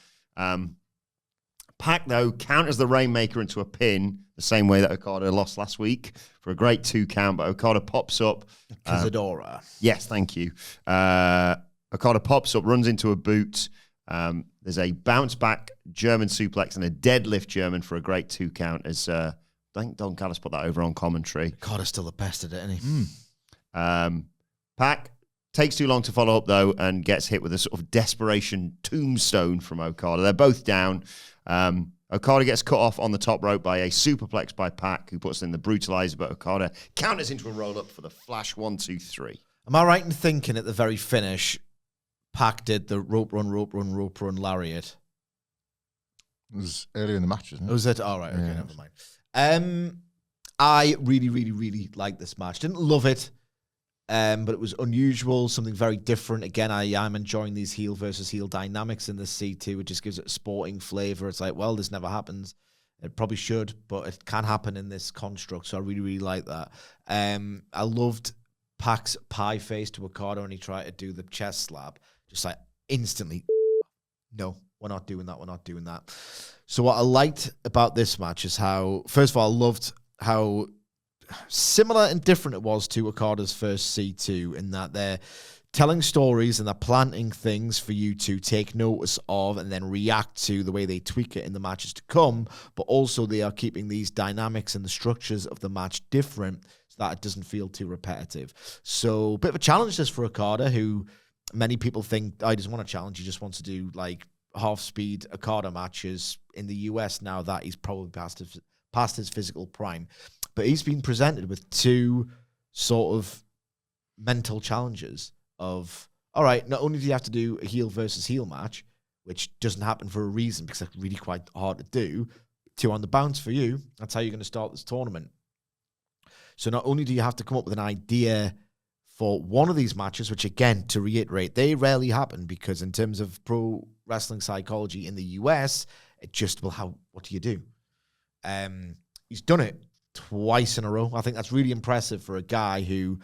Pac, though, counters the Rainmaker into a pin the same way that Okada lost last week for a great 2 count, but Okada pops up. Cazadora. Yes, thank you. Okada pops up, runs into a boot. There's a bounce back German suplex and a deadlift German for a great 2 count as I think Don Callis put that over on commentary. Okada's still the best at it, isn't he? Pac takes too long to follow up, though, and gets hit with a sort of desperation tombstone from Okada. They're both down. Okada gets cut off on the top rope by a superplex by Pac, who puts in the brutalizer, but Okada counters into a roll-up for the flash 1, 2, 3. Am I right in thinking at the very finish, Pac did the rope run, lariat? It was earlier in the match, wasn't it? Was it? All right, okay, never mind. I really, really, really liked this match. Didn't love it, but it was unusual, something very different. Again, I am enjoying these heel versus heel dynamics in this C2. It just gives it a sporting flavor. It's like, well, this never happens. It probably should, but it can happen in this construct, so I really, really like that. I loved Pac's pie face to Okada when he tried to do the chest slap. Just like instantly, no, we're not doing that. So what I liked about this match is how, first of all, I loved how similar and different it was to Okada's first C2 in that they're telling stories and they're planting things for you to take notice of and then react to the way they tweak it in the matches to come, but also they are keeping these dynamics and the structures of the match different so that it doesn't feel too repetitive. So a bit of a challenge this for Okada, who many people think, he doesn't want to challenge, he just wants to do like half-speed Okada matches in the US now that he's probably past his physical prime. But he's been presented with two sort of mental challenges of, all right, not only do you have to do a heel versus heel match, which doesn't happen for a reason because it's really quite hard to do, 2 on the bounce for you, that's how you're going to start this tournament. So not only do you have to come up with an idea for one of these matches, which again, to reiterate, they rarely happen because in terms of pro wrestling psychology in the US, it just, well, what do you do? He's done it twice in a row. I think that's really impressive for a guy who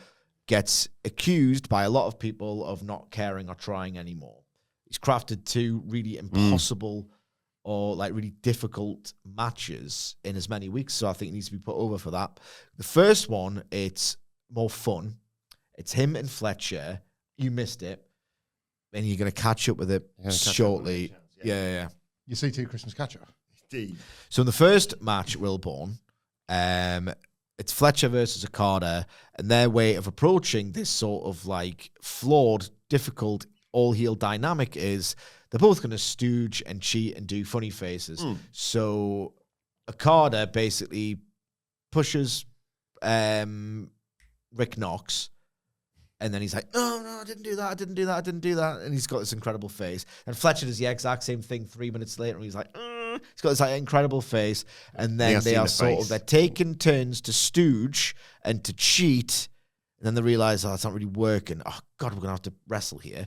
gets accused by a lot of people of not caring or trying anymore. He's crafted 2 really impossible or like really difficult matches in as many weeks, so I think it needs to be put over for that. The first one, it's more fun. It's him and Fletcher. You missed it, and you're going to catch up with it shortly. Yeah. You see 2 Christmas catch-up. Indeed. So in the first match, Wilbourn, it's Fletcher versus Okada, and their way of approaching this sort of like flawed, difficult, all-heel dynamic is they're both going to stooge and cheat and do funny faces. So Okada basically pushes Rick Knox, and then he's like, no, I didn't do that. And he's got this incredible face. And Fletcher does the exact same thing 3 minutes later, and he's like, he's got this like incredible face. And then they are they're taking turns to stooge and to cheat. And then they realize, it's not really working. Oh, God, we're going to have to wrestle here.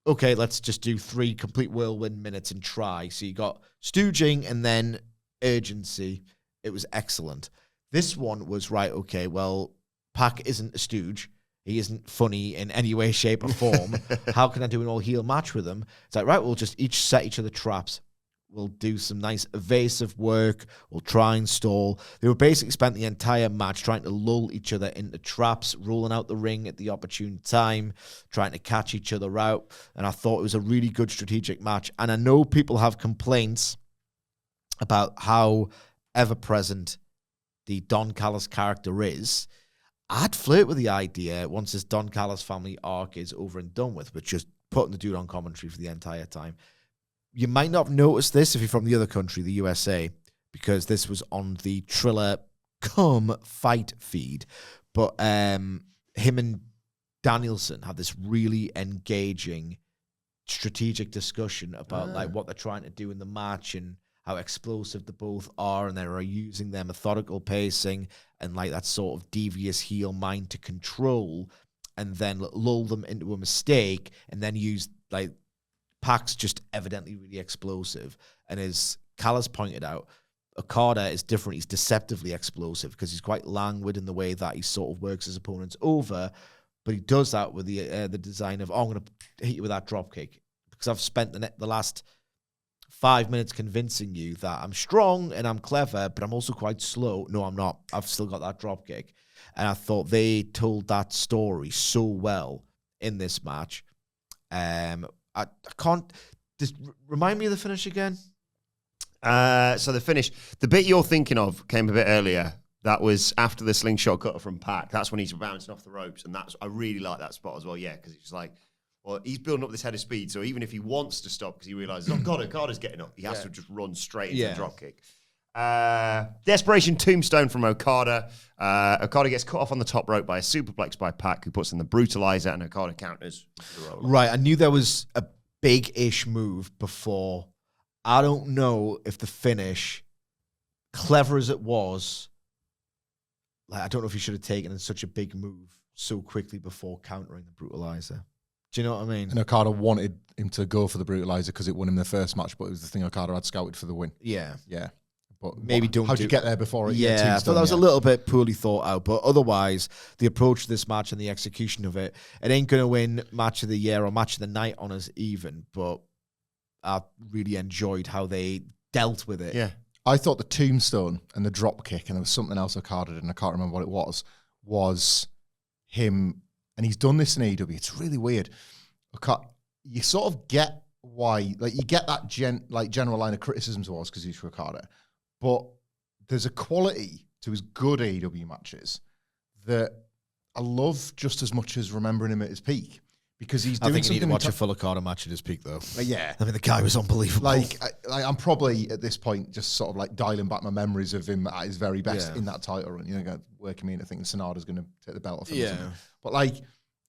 Okay, let's just do 3 complete whirlwind minutes and try. So you got stooging and then urgency. It was excellent. This one was, right, okay, well, Pac isn't a stooge. He isn't funny in any way, shape, or form. How can I do an all-heel match with him? It's like, right, we'll just each set each other traps. We'll do some nice evasive work. We'll try and stall. They were basically spent the entire match trying to lull each other into traps, rolling out the ring at the opportune time, trying to catch each other out. And I thought it was a really good strategic match. And I know people have complaints about how ever-present the Don Callis character is. I'd flirt with the idea once this Don Callis family arc is over and done with just putting the dude on commentary for the entire time. You might not have noticed this if you're from the other country, the USA, because this was on the Triller Come Fight feed. But him and Danielson have this really engaging strategic discussion about like what they're trying to do in the match and how explosive they both are, and they're using their methodical pacing and like that sort of devious heel mind to control and then lull them into a mistake and then use like Pac's just evidently really explosive. And as Callis pointed out, Okada is different. He's deceptively explosive because he's quite languid in the way that he sort of works his opponents over, but he does that with the design of, I'm going to hit you with that dropkick because I've spent the last 5 minutes convincing you that I'm strong and I'm clever, but I'm also quite slow. No, I'm not. I've still got that dropkick. And I thought they told that story so well in this match. I can't... Just remind me of the finish again? So the finish, the bit you're thinking of came a bit earlier. That was after the slingshot cutter from Pac. That's when he's bouncing off the ropes. And I really like that spot as well, yeah, because it's like, well, he's building up this head of speed, so even if he wants to stop because he realizes, oh, God, Okada's getting up, he has to just run straight into the dropkick. Desperation tombstone from Okada. Okada gets cut off on the top rope by a superplex by Pac, who puts in the brutalizer, and Okada counters. Right, I knew there was a big-ish move before. I don't know if the finish, clever as it was, like I don't know if he should have taken such a big move so quickly before countering the brutalizer. Do you know what I mean? And Okada wanted him to go for the brutalizer because it won him the first match, but it was the thing Okada had scouted for the win. Yeah. Yeah. But Maybe don't how'd do- you get there before it? Yeah, but that was a little bit poorly thought out. But otherwise, the approach to this match and the execution of it, it ain't going to win match of the year or match of the night on us even. But I really enjoyed how they dealt with it. Yeah. I thought the tombstone and the drop kick, and there was something else Okada did, and I can't remember what it was him, and he's done this in AEW. It's really weird. You sort of get why, like you get that general line of criticism towards Kazuchika Okada, but there's a quality to his good AEW matches that I love just as much as remembering him at his peak, because he's doing I think you something. need to watch a full Okada match at his peak, though. Yeah. I mean, the guy was unbelievable. I'm probably at this point just sort of like dialing back my memories of him at his very best in that title run. You know, working me into thinking Sonata's going to take the belt off him. Yeah. But like,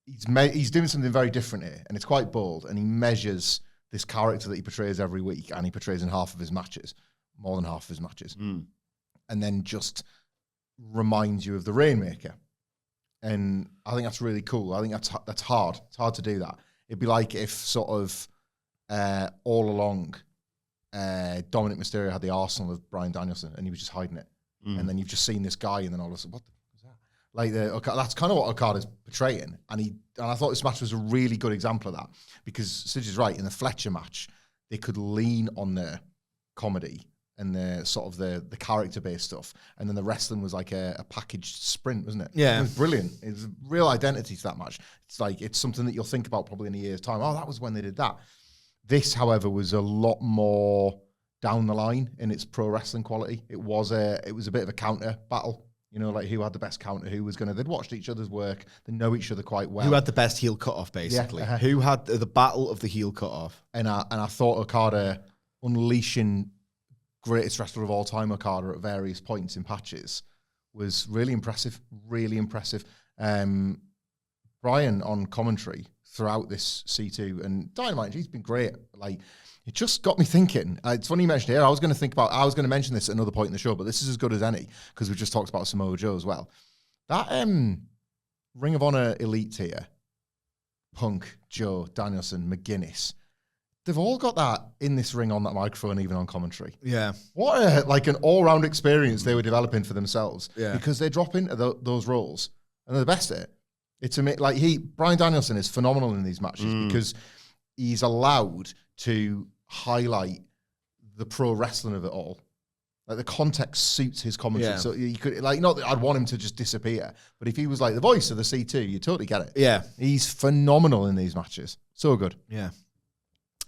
he's doing something very different here, and it's quite bold, and he measures this character that he portrays every week, and he portrays in half of his matches, more than half of his matches, and then just reminds you of the Rainmaker. And I think that's really cool. I think that's hard. It's hard to do that. It'd be like if sort of all along Dominic Mysterio had the arsenal of Bryan Danielson and he was just hiding it. And then you've just seen this guy and then all of a sudden, what the fuck is that? Like that's kind of what Okada's portraying. And I thought this match was a really good example of that, because Sidge is right. In the Fletcher match, they could lean on their comedy and the sort of the character-based stuff, and then the wrestling was like a packaged sprint, wasn't it? Yeah. It was brilliant. It was a real identity to that match. It's like, it's something that you'll think about probably in a year's time. Oh, that was when they did that. This, however, was a lot more down the line in its pro wrestling quality. It was a bit of a counter battle. You know, like who had the best counter, they'd watched each other's work, they know each other quite well. Who had the best heel cutoff, basically? Yeah, Who had the battle of the heel cutoff? And I thought Okada unleashing greatest wrestler of all time Okada at various points in patches was really impressive, really impressive. Brian on commentary throughout this C2 and Dynamite, he's been great. Like, it just got me thinking. It's funny you mentioned it here. I was going to mention this at another point in the show, but this is as good as any, because we just talked about Samoa Joe as well. That Ring of Honor elite tier, Punk, Joe, Danielson, McGuinness, they've all got that in this ring on that microphone, even on commentary. Yeah. What an all-round experience they were developing for themselves. Yeah. Because they drop into those roles and they're the best at it. It's like Bryan Danielson is phenomenal in these matches because he's allowed to highlight the pro wrestling of it all. Like, the context suits his commentary. Yeah. So you could, like, not that I'd want him to just disappear, but if he was like the voice of the C2, you totally get it. Yeah. He's phenomenal in these matches. So good. Yeah.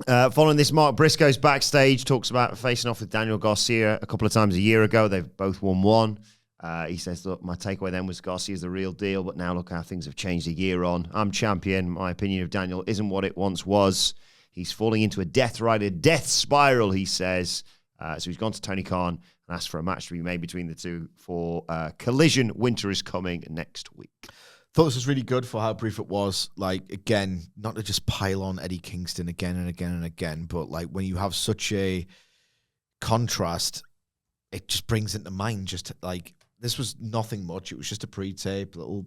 Following this, Mark Briscoe's backstage, talks about facing off with Daniel Garcia a couple of times a year ago. They've both won one. He says, look, my takeaway then was Garcia's the real deal, but now look how things have changed a year on. I'm champion. My opinion of Daniel isn't what it once was. He's falling into a death spiral, he says. So he's gone to Tony Khan and asked for a match to be made between the two for Collision. Winter is coming next week. Thought this was really good for how brief it was. Like, again, not to just pile on Eddie Kingston again and again and again, but like when you have such a contrast, it just brings into mind just like, this was nothing much. It was just a pre-tape, little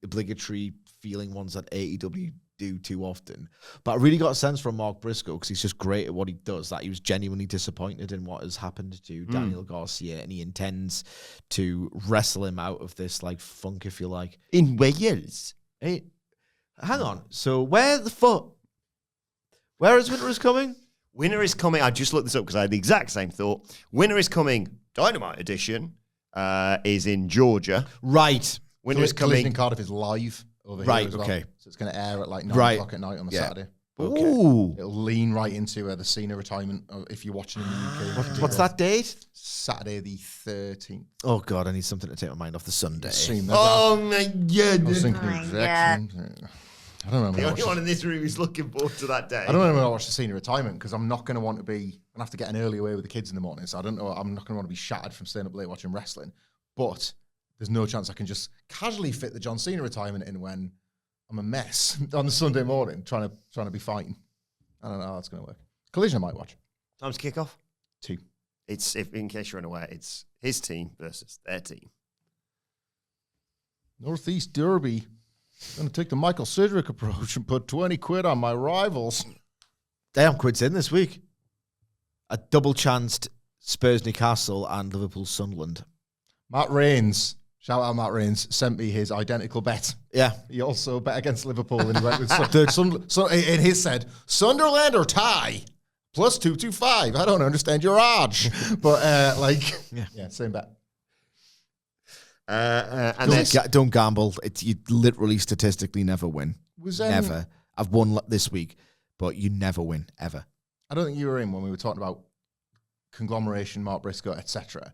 obligatory feeling ones that AEW do too often. But I really got a sense from Mark Briscoe, because he's just great at what he does, that he was genuinely disappointed in what has happened to Daniel Garcia, and he intends to wrestle him out of this like funk, if you like. In Wales. Hey, hang on. So where is Winter is Coming? Winter is coming. I just looked this up because I had the exact same thought. Winter is coming. Dynamite edition is in Georgia. Right. Winter is Collision coming. in Cardiff is live over Right, here as well. okay. So it's going to air at like 9 o'clock at night on the Saturday. Okay. Ooh. It'll lean right into the Cena retirement if you're watching in the UK. What's that date? Saturday the 13th. Oh, God, I need something to take my mind off the Sunday. Stream. Oh, my God. I was thinking the exact same thing. I don't know. The only one in this room who's looking forward to that day. I don't know when I watch the senior retirement because I'm not going to want to be. I have to get an early away with the kids in the morning, so I don't know. I'm not going to want to be shattered from staying up late watching wrestling. But there's no chance I can just casually fit the John Cena retirement in when I'm a mess on the Sunday morning trying to be fine. I don't know how that's going to work. Collision I might watch. Time's kickoff. 2. It's in case you're unaware, it's his team versus their team. Northeast Derby. Going to take the Michael Sidgwick approach and put 20 quid on my rivals. Damn, quid's in this week. A double-chanced Spurs Newcastle and Liverpool Sunderland. Matt Rains, shout out Matt Rains, sent me his identical bet. Yeah. He also bet against Liverpool and he went with in his said, Sunderland or tie, plus 225. I don't understand your odds. But yeah, same bet. Don't gamble. You literally statistically never win. Never. I've won this week, but you never win, ever. I don't think you were in when we were talking about Conglomeration, Mark Briscoe, etc.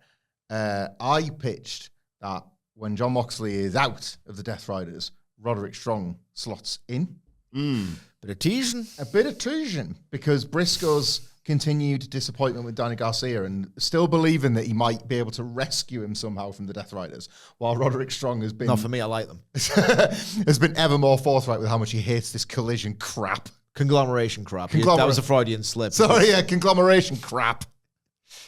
I pitched that when John Moxley is out of the Death Riders, Roderick Strong slots in. Bit of teasing. A bit of teasing, because Briscoe's continued disappointment with Danny Garcia and still believing that he might be able to rescue him somehow from the Death Riders, while Roderick Strong has been... Not for me, I like them. has been ever more forthright with how much he hates this collision crap. Conglomeration crap. That was a Freudian slip. Sorry, yeah, conglomeration crap.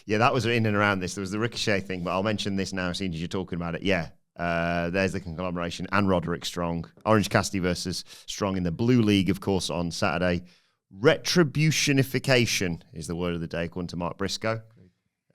Yeah, that was in and around this. There was the Ricochet thing, but I'll mention this now, seeing as you're talking about it. Yeah, there's the Conglomeration and Roderick Strong. Orange Cassidy versus Strong in the Blue League, of course, on Saturday. Retributionification is the word of the day, according to Mark Briscoe.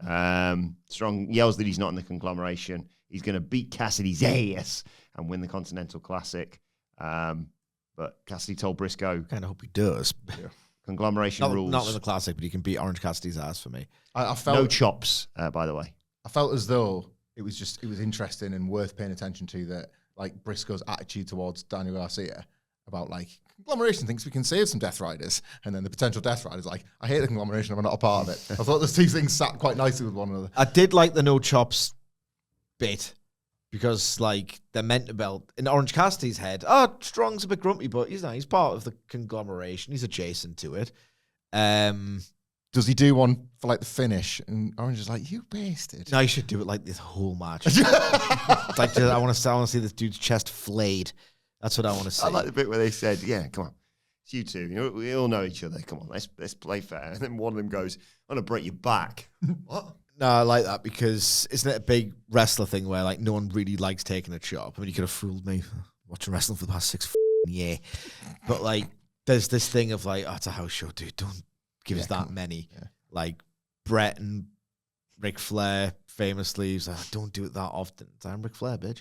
Strong yells that he's not in the Conglomeration. He's going to beat Cassidy's ass and win the Continental Classic. But Cassidy told Briscoe... kind of hope he does. Yeah. Conglomeration rules. Not in the Classic, but he can beat Orange Cassidy's ass for me. I felt no chops, by the way. I felt as though it was interesting and worth paying attention to, that like Briscoe's attitude towards Daniel Garcia about like, Conglomeration thinks we can save some Death Riders, and then the potential Death Riders like, I hate the Conglomeration, I'm not a part of it. I thought those two things sat quite nicely with one another. I did like the no chops bit, because like they're meant to belt in Orange Cassidy's head. Oh, Strong's a bit grumpy, but he's not. He's part of the Conglomeration. He's adjacent to it. Does he do one for like the finish? And Orange is like, you bastard. No, you should do it like this whole match. Like, I want to see this dude's chest flayed. That's what I want to see. I like the bit where they said, "Yeah, come on, it's you two. You know, we all know each other. Come on, let's play fair." And then one of them goes, "I'm gonna break your back." What? No, I like that, because isn't it a big wrestler thing where like no one really likes taking a chop? I mean, you could have fooled me watching wrestling for the past 6 years, but like there's this thing of like, oh, it's a house show, dude. Don't give us that many. Yeah. Like Brett and Ric Flair famously, he's like, don't do it that often. I'm Ric Flair, bitch.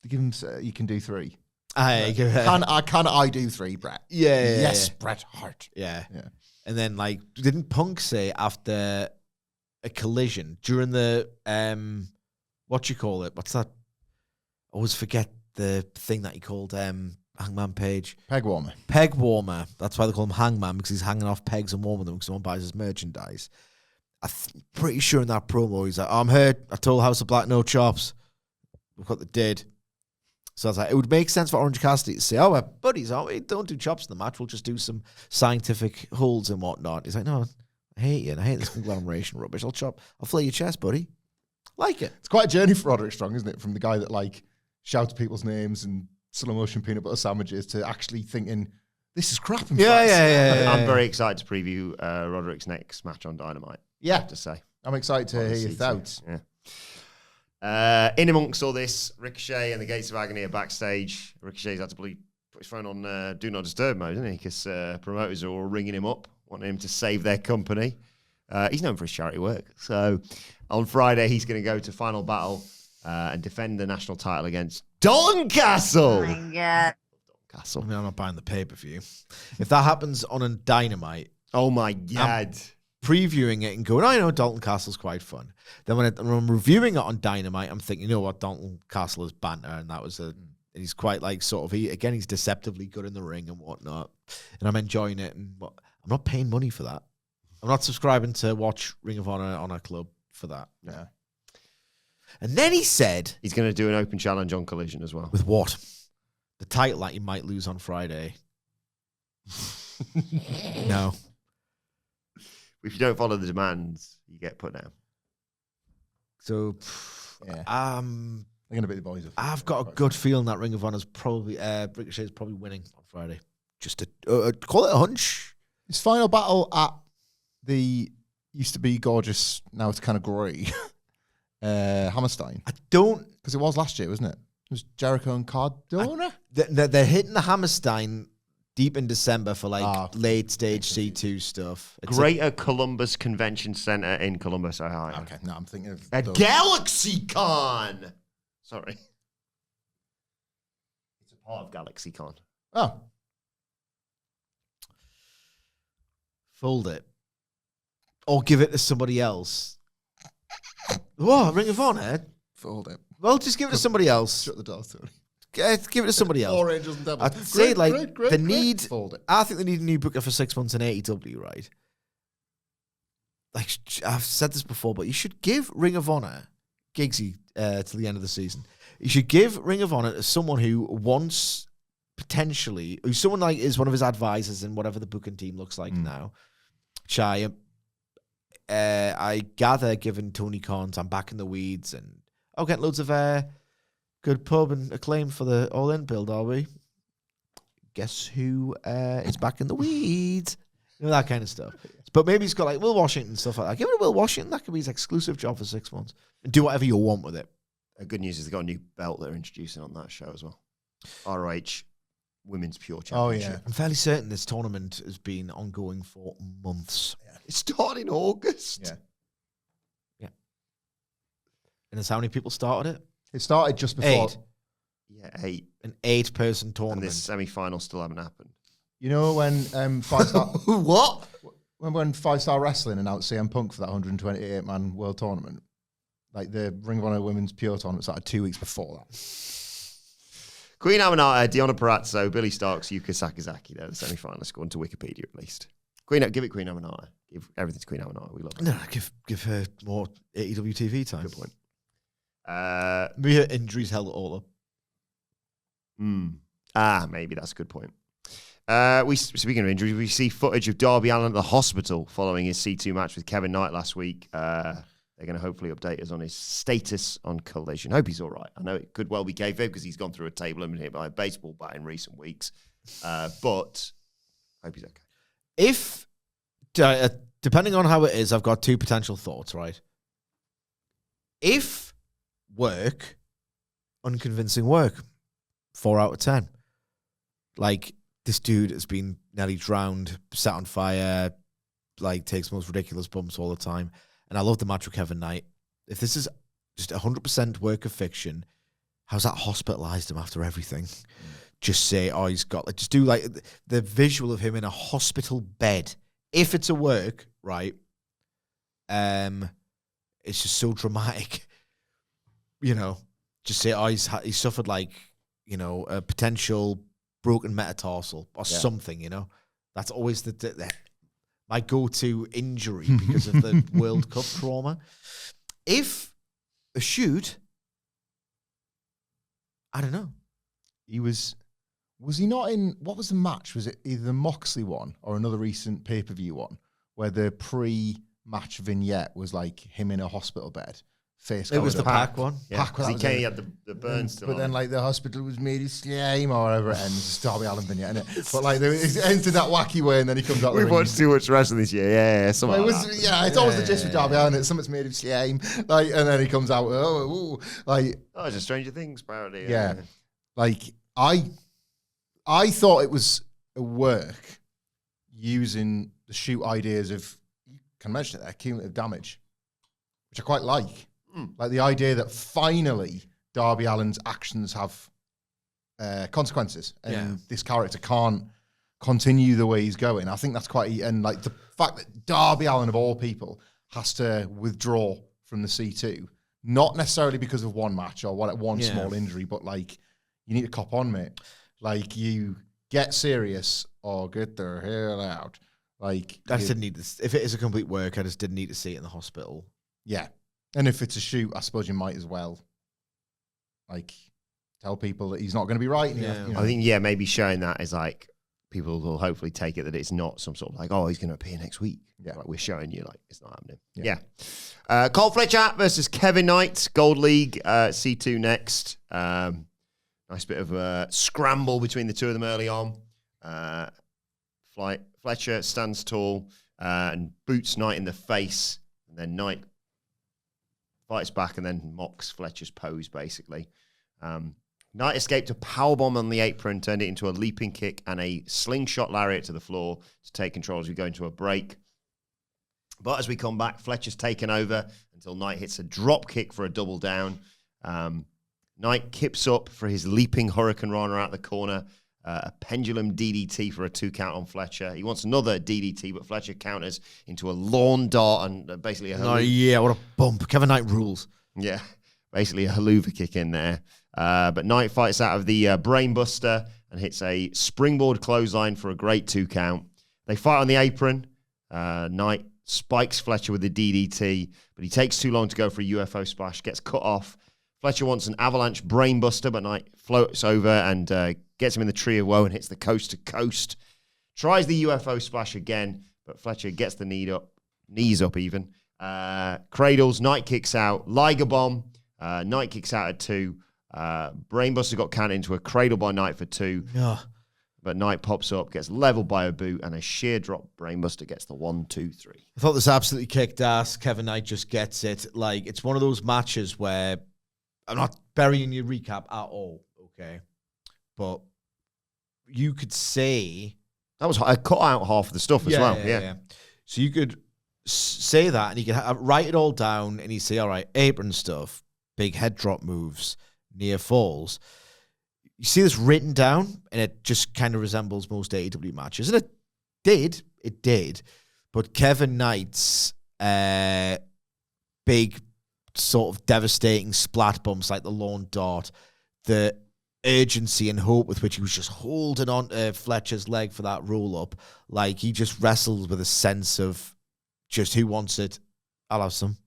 Give him. You can do 3. Can I do 3, Brett? Yeah. Yes, yeah. Bret Hart. Yeah. And then like, didn't Punk say after a collision during the what you call it? What's that? I always forget the thing that he called Hangman Page. Peg warmer. Peg warmer. That's why they call him Hangman, because he's hanging off pegs and warming them because someone buys his merchandise. I'm pretty sure in that promo he's like, I'm hurt. I told House of Black no chops. Look what they did. So I was like, it would make sense for Orange Cassidy to say, oh, we're buddies, aren't we? Don't do chops in the match. We'll just do some scientific holds and whatnot. He's like, no, I hate you, and I hate this Conglomeration rubbish. I'll flay your chest, buddy. Like it. It's quite a journey for Roderick Strong, isn't it? From the guy that like shouts people's names and slow motion peanut butter sandwiches to actually thinking, this is crap. Yeah. I'm very excited to preview Roderick's next match on Dynamite. Yeah. I have to say. I'm excited to hear your thoughts. Yeah. In amongst all this, Ricochet and the Gates of Agony are backstage. Ricochet's had to put his phone on Do Not Disturb mode, isn't he? Because promoters are all ringing him up, wanting him to save their company. He's known for his charity work. So on Friday, he's going to go to Final Battle and defend the national title against Dalton Castle. Oh my God. Castle. I mean, I'm not buying the pay-per-view. If that happens on a Dynamite, oh my God. Previewing it and going, I know Dalton Castle's quite fun. Then when I'm reviewing it on Dynamite, I'm thinking, you know what, Dalton Castle is banter, and that was he's quite like sort of, he's deceptively good in the ring and whatnot, and I'm enjoying it, and I'm not paying money for that. I'm not subscribing to watch Ring of Honor on a club for that. Yeah. And then he said he's going to do an open challenge on Collision as well. With what? The title that he might lose on Friday. No. If you don't follow the demands, you get put down. So, Yeah. They're going to beat the boys. I've got a good feeling that Ring of Honor's probably Ricochet's probably winning on Friday. Just to call it a hunch. His final battle at the used to be gorgeous, now it's kind of grey. Hammerstein. I don't. Because it was last year, wasn't it? It was Jericho and Cardona. They're hitting the Hammerstein deep in December for late stage C2 stuff. It's Greater Columbus Convention Center in Columbus, Ohio. Okay, no, I'm thinking of At GalaxyCon. Sorry. It's a part of GalaxyCon. Oh, fold it. Or give it to somebody else. What? Ring of Honor? fold it. Well, just give it to somebody else. Shut the door, Tony. Give it to somebody else. Or Angels and Devils. I'd say, Great, need. Fold it. I think they need a new booker for 6 months in AEW, right? Like, I've said this before, but you should give Ring of Honor Giggsy till the end of the season. You should give Ring of Honor to someone who wants potentially, who's someone like is one of his advisors in whatever the booking team looks like now. Which I gather, given Tony Khan's I'm back in the weeds and I'll get loads of good pub and acclaim for the All In build, are we? Guess who is back in the weeds? You know, that kind of stuff. But maybe he's got like Will Washington stuff like that. Give it to Will Washington. That could be his exclusive job for 6 months. And do whatever you want with it. Good news is they've got a new belt they're introducing on that show as well. RH Women's Pure Oh, Championship. yeah. I'm fairly certain this tournament has been ongoing for months. It started in August. Yeah. And that's how many people started it? It started just before. 8. Yeah, 8. An 8-person And tournament. this semi-final still haven't happened. You know when 5-star What? when 5-Star Wrestling announced CM Punk for that 128-man world tournament? Like the Ring of Honor Women's Pure tournament started 2 weeks before that. Queen Aminata, Deonna Purrazzo, Billy Starks, Yuka Sakazaki. They're the semi-finalists, according to Wikipedia at least. Give it Queen Aminata. Give everything to Queen Aminata. We love her. No, give her more AEW TV time. Good point. Maybe her injuries held it all up. Maybe that's a good point. Speaking of injuries, we see footage of Darby Allin at the hospital following his C2 match with Kevin Knight last week. They're going to hopefully update us on his status on Collision. Hope he's all right. I know it could well be kayfabe because he's gone through a table and been hit by a baseball bat in recent weeks. But hope he's okay. If, depending on how it is, I've got 2 potential thoughts, right? If work, unconvincing work, 4 out of 10. Like, this dude has been nearly drowned, set on fire, like, takes the most ridiculous bumps all the time. And I love the match with Kevin Knight. If this is just 100% work of fiction, how's that hospitalized him after everything? Just say, oh, he's got, like, just do like the visual of him in a hospital bed. If it's a work, right? It's just so dramatic. You know, just say, oh, he's suffered like, you know, a potential broken metatarsal or something, you know? That's always my go-to injury because of the World Cup trauma. If a shoot, I don't know. Was he not in, what was the match? Was it either the Moxley one or another recent pay-per-view one where the pre-match vignette was like him in a hospital bed? It was the Pac one. Yeah, because he had the burn still but on. then, like, the hospital was made of slime or whatever it ends. It's Darby Allin vignette, innit? But, like, it ends in that wacky way and then he comes out. We've watched too much wrestling this year. Yeah, something like that. Yeah, it's always the gist with Darby Allin. It's something's made of slime. Like, and then he comes out, like... Oh, it's a Stranger Things parody. Yeah. Like, I thought it was a work using the shoot ideas of, you can mention it there, cumulative damage, which I quite like. Like the idea that finally Darby Allin's actions have consequences and this character can't continue the way he's going. I think that's quite, and like the fact that Darby Allin of all people has to withdraw from the C2, not necessarily because of one match or one small injury, but like you need to cop on, mate. Like you get serious or get the hell out. Like I just didn't need this. If it is a complete work, I just didn't need to see it in the hospital. Yeah. And if it's a shoot, I suppose you might as well, like, tell people that he's not going to be right. And Yeah. you know. I think, maybe showing that is like people will hopefully take it that it's not some sort of like, oh, he's going to appear next week. Yeah. Like we're showing you, like, it's not happening. Yeah. Cole Fletcher versus Kevin Knight, Gold League, C2 next. Nice bit of a scramble between the two of them early on. Fletcher stands tall and boots Knight in the face. And then Knight fights back and then mocks Fletcher's pose, basically. Knight escaped a powerbomb on the apron, turned it into a leaping kick and a slingshot lariat to the floor to take control as we go into a break. But as we come back, Fletcher's taken over until Knight hits a drop kick for a double down. Knight kips up for his leaping Hurricane Rana out the corner. A pendulum DDT for a 2 count on Fletcher. He wants another DDT, but Fletcher counters into a lawn dart and basically a Oh, yeah, what a bump. Kevin Knight rules. Yeah, basically a haluva kick in there. But Knight fights out of the brainbuster and hits a springboard clothesline for a great 2 count. They fight on the apron. Knight spikes Fletcher with the DDT, but he takes too long to go for a UFO splash, gets cut off. Fletcher wants an avalanche brainbuster, but Knight floats over and gets him in the tree of woe and hits the coast to coast. Tries the UFO splash again, but Fletcher gets the knees up even. Cradles, Knight kicks out. Liger bomb, Knight kicks out at 2. Brainbuster got counted into a cradle by Knight for 2. Yeah. But Knight pops up, gets leveled by a boot, and a sheer drop. Brainbuster gets the 1, 2, 3. I thought this absolutely kicked ass. Kevin Knight just gets it. Like, it's one of those matches where I'm not burying your recap at all, okay? But you could say... I cut out half of the stuff as well. Yeah. So you could say that, and you could write it all down, and you say, all right, apron stuff, big head drop moves, near falls. You see this written down, and it just kind of resembles most AEW matches. And it did. But Kevin Knight's big, sort of devastating splat bumps like the lawn dart, the urgency and hope with which he was just holding on to Fletcher's leg for that roll-up, like he just wrestled with a sense of just who wants it, I'll have some.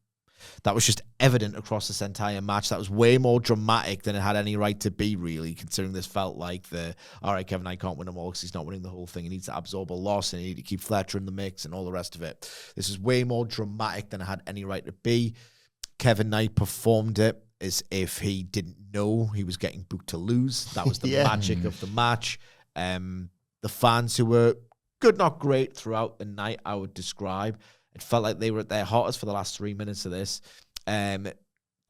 That was just evident across this entire match. That was way more dramatic than it had any right to be, really, considering this felt like all right, Kevin Knight can't win them all because he's not winning the whole thing. He needs to absorb a loss and he needs to keep Fletcher in the mix and all the rest of it. This is way more dramatic than it had any right to be. Kevin Knight performed it as if he didn't know he was getting booked to lose. That was the magic of the match. The fans who were good, not great throughout the night, I would describe. It felt like they were at their hottest for the last 3 minutes of this.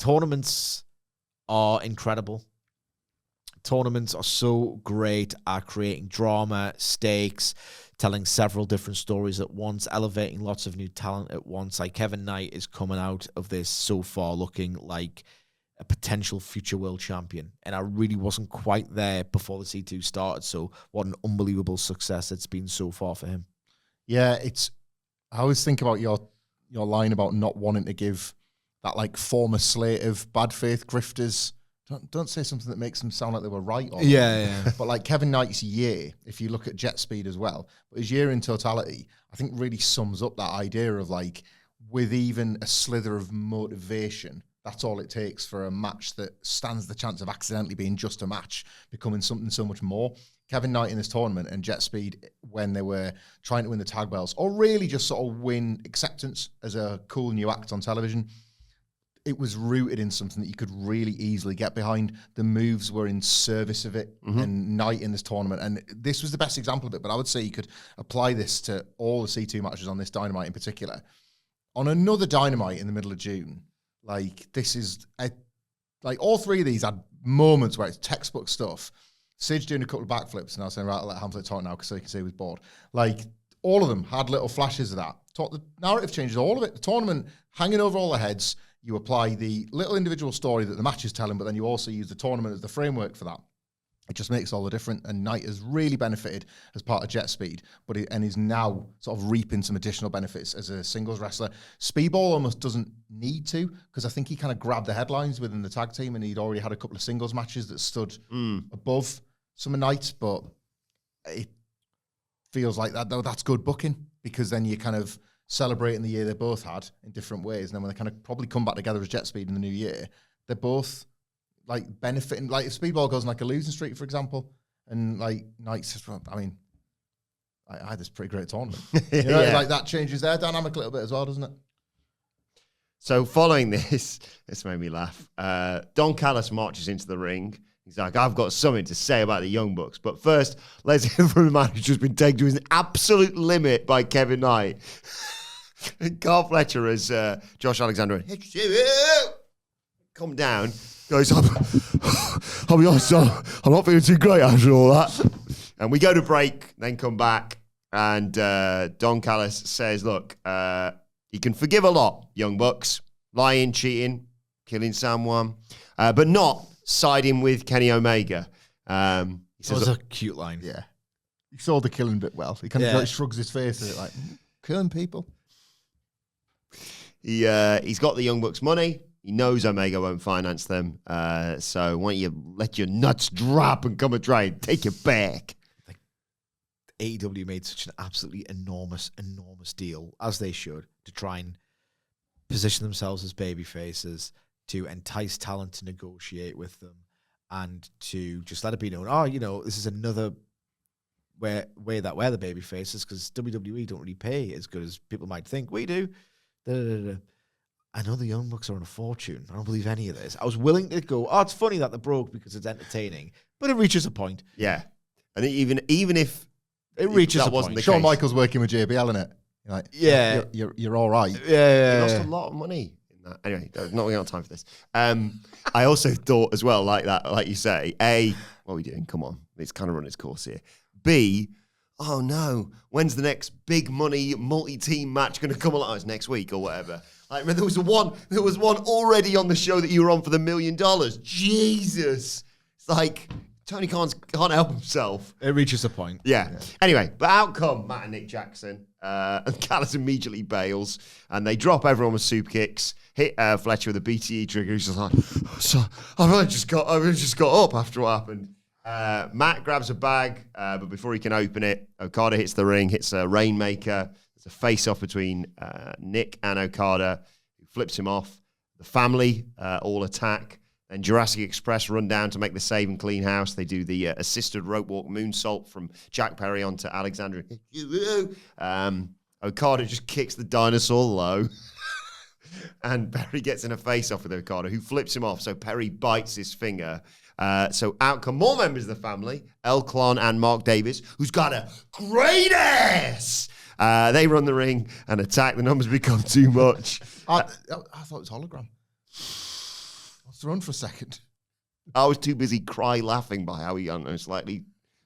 Tournaments are incredible. Tournaments are so great at creating drama, stakes, telling several different stories at once, elevating lots of new talent at once. Like Kevin Knight is coming out of this so far looking like a potential future world champion. And I really wasn't quite there before the C2 started. So what an unbelievable success it's been so far for him. Yeah, I always think about your line about not wanting to give that like former slate of bad faith grifters. Don't say something that makes them sound like they were right. Yeah. But like Kevin Knight's year, if you look at Jet Speed as well, but his year in totality, I think really sums up that idea of like, with even a slither of motivation, that's all it takes for a match that stands the chance of accidentally being just a match, becoming something so much more. Kevin Knight in this tournament and Jet Speed when they were trying to win the tag belts, or really just sort of win acceptance as a cool new act on television, it was rooted in something that you could really easily get behind. The moves were in service of it, and Knight in this tournament. And this was the best example of it, but I would say you could apply this to all the C2 matches on this Dynamite in particular. On another Dynamite in the middle of June, like this is, like all three of these had moments where it's textbook stuff. Sidge doing a couple of backflips, and I was saying, right, I'll let Hamflett talk now because so he can say he was bored. Like, all of them had little flashes of that. The narrative changes, all of it. The tournament hanging over all their heads. You apply the little individual story that the match is telling, but then you also use the tournament as the framework for that. It just makes all the difference. And Knight has really benefited as part of Jet Speed, and is now sort of reaping some additional benefits as a singles wrestler. Speedball almost doesn't need to, because I think he kind of grabbed the headlines within the tag team, and he'd already had a couple of singles matches that stood above Summer Nights, but it feels like that's good booking, because then you kind of celebrating the year they both had in different ways. And then when they kind of probably come back together as Jet Speed in the new year, they're both like benefiting. Like if Speedball goes on like a losing streak, for example, and like Knight's just, I mean, I had this pretty great tournament. You know, like that changes their dynamic a little bit as well, doesn't it? So following this made me laugh. Don Callis marches into the ring. He's like, I've got something to say about the Young Bucks. But first, let's hear from the man who's just been taken to his absolute limit by Kevin Knight. Carl Fletcher as Josh Alexander. Come down. Goes, I'll be honest, I'm not feeling too great after all that. And we go to break, then come back. And Don Callis says, look, you can forgive a lot, Young Bucks. Lying, cheating, killing someone. But not siding with Kenny Omega. He says, that was a cute line. Yeah. He saw the killing bit well. He kind of like shrugs his face at it like, killing people. He's got the Young Bucks money. He knows Omega won't finance them. So why don't you let your nuts drop and come and try and take it back? Like, AEW made such an absolutely enormous deal, as they should, to try and position themselves as baby faces, to entice talent to negotiate with them, and to just let it be known, this is another way that we're the baby faces, because WWE don't really pay as good as people might think. We do. I know the Young Bucks are on a fortune. I don't believe any of this. I was willing to go, it's funny that they're broke because it's entertaining, but it reaches a point. Yeah. And even if it reaches that a wasn't point. the Shawn case. Michaels working with JBL in it. You're like, yeah. You're all right. Yeah. He lost a lot of money in that. Anyway, not going to have time for this. I also thought as well, like that, like you say, A, what are we doing? Come on. It's kind of run its course here. B, oh no, when's the next big money multi-team match going to come along? It's next week or whatever. Like, there was one already on the show that you were on for the $1 million. Jesus. It's like, Tony Khan can't help himself. It reaches a point. Yeah. Anyway, but out come Matt and Nick Jackson. And Callis immediately bails. And they drop everyone with soup kicks. Hit Fletcher with a BTE trigger. He's just like, so I've only just got up after what happened. Matt grabs a bag, but before he can open it, Okada hits the ring, hits a Rainmaker. There's a face-off between Nick and Okada, who flips him off. The family all attack. Then Jurassic Express run down to make the save and clean house. They do the assisted rope walk moonsault from Jack Perry onto Alexander. Okada just kicks the dinosaur low. And Perry gets in a face-off with Okada, who flips him off. So Perry bites his finger. So out come more members of the family, El Clon and Mark Davis, who's got a great ass. They run the ring and attack. The numbers become too much. I thought it was hologram. I was thrown for a second. I was too busy laughing by how he slightly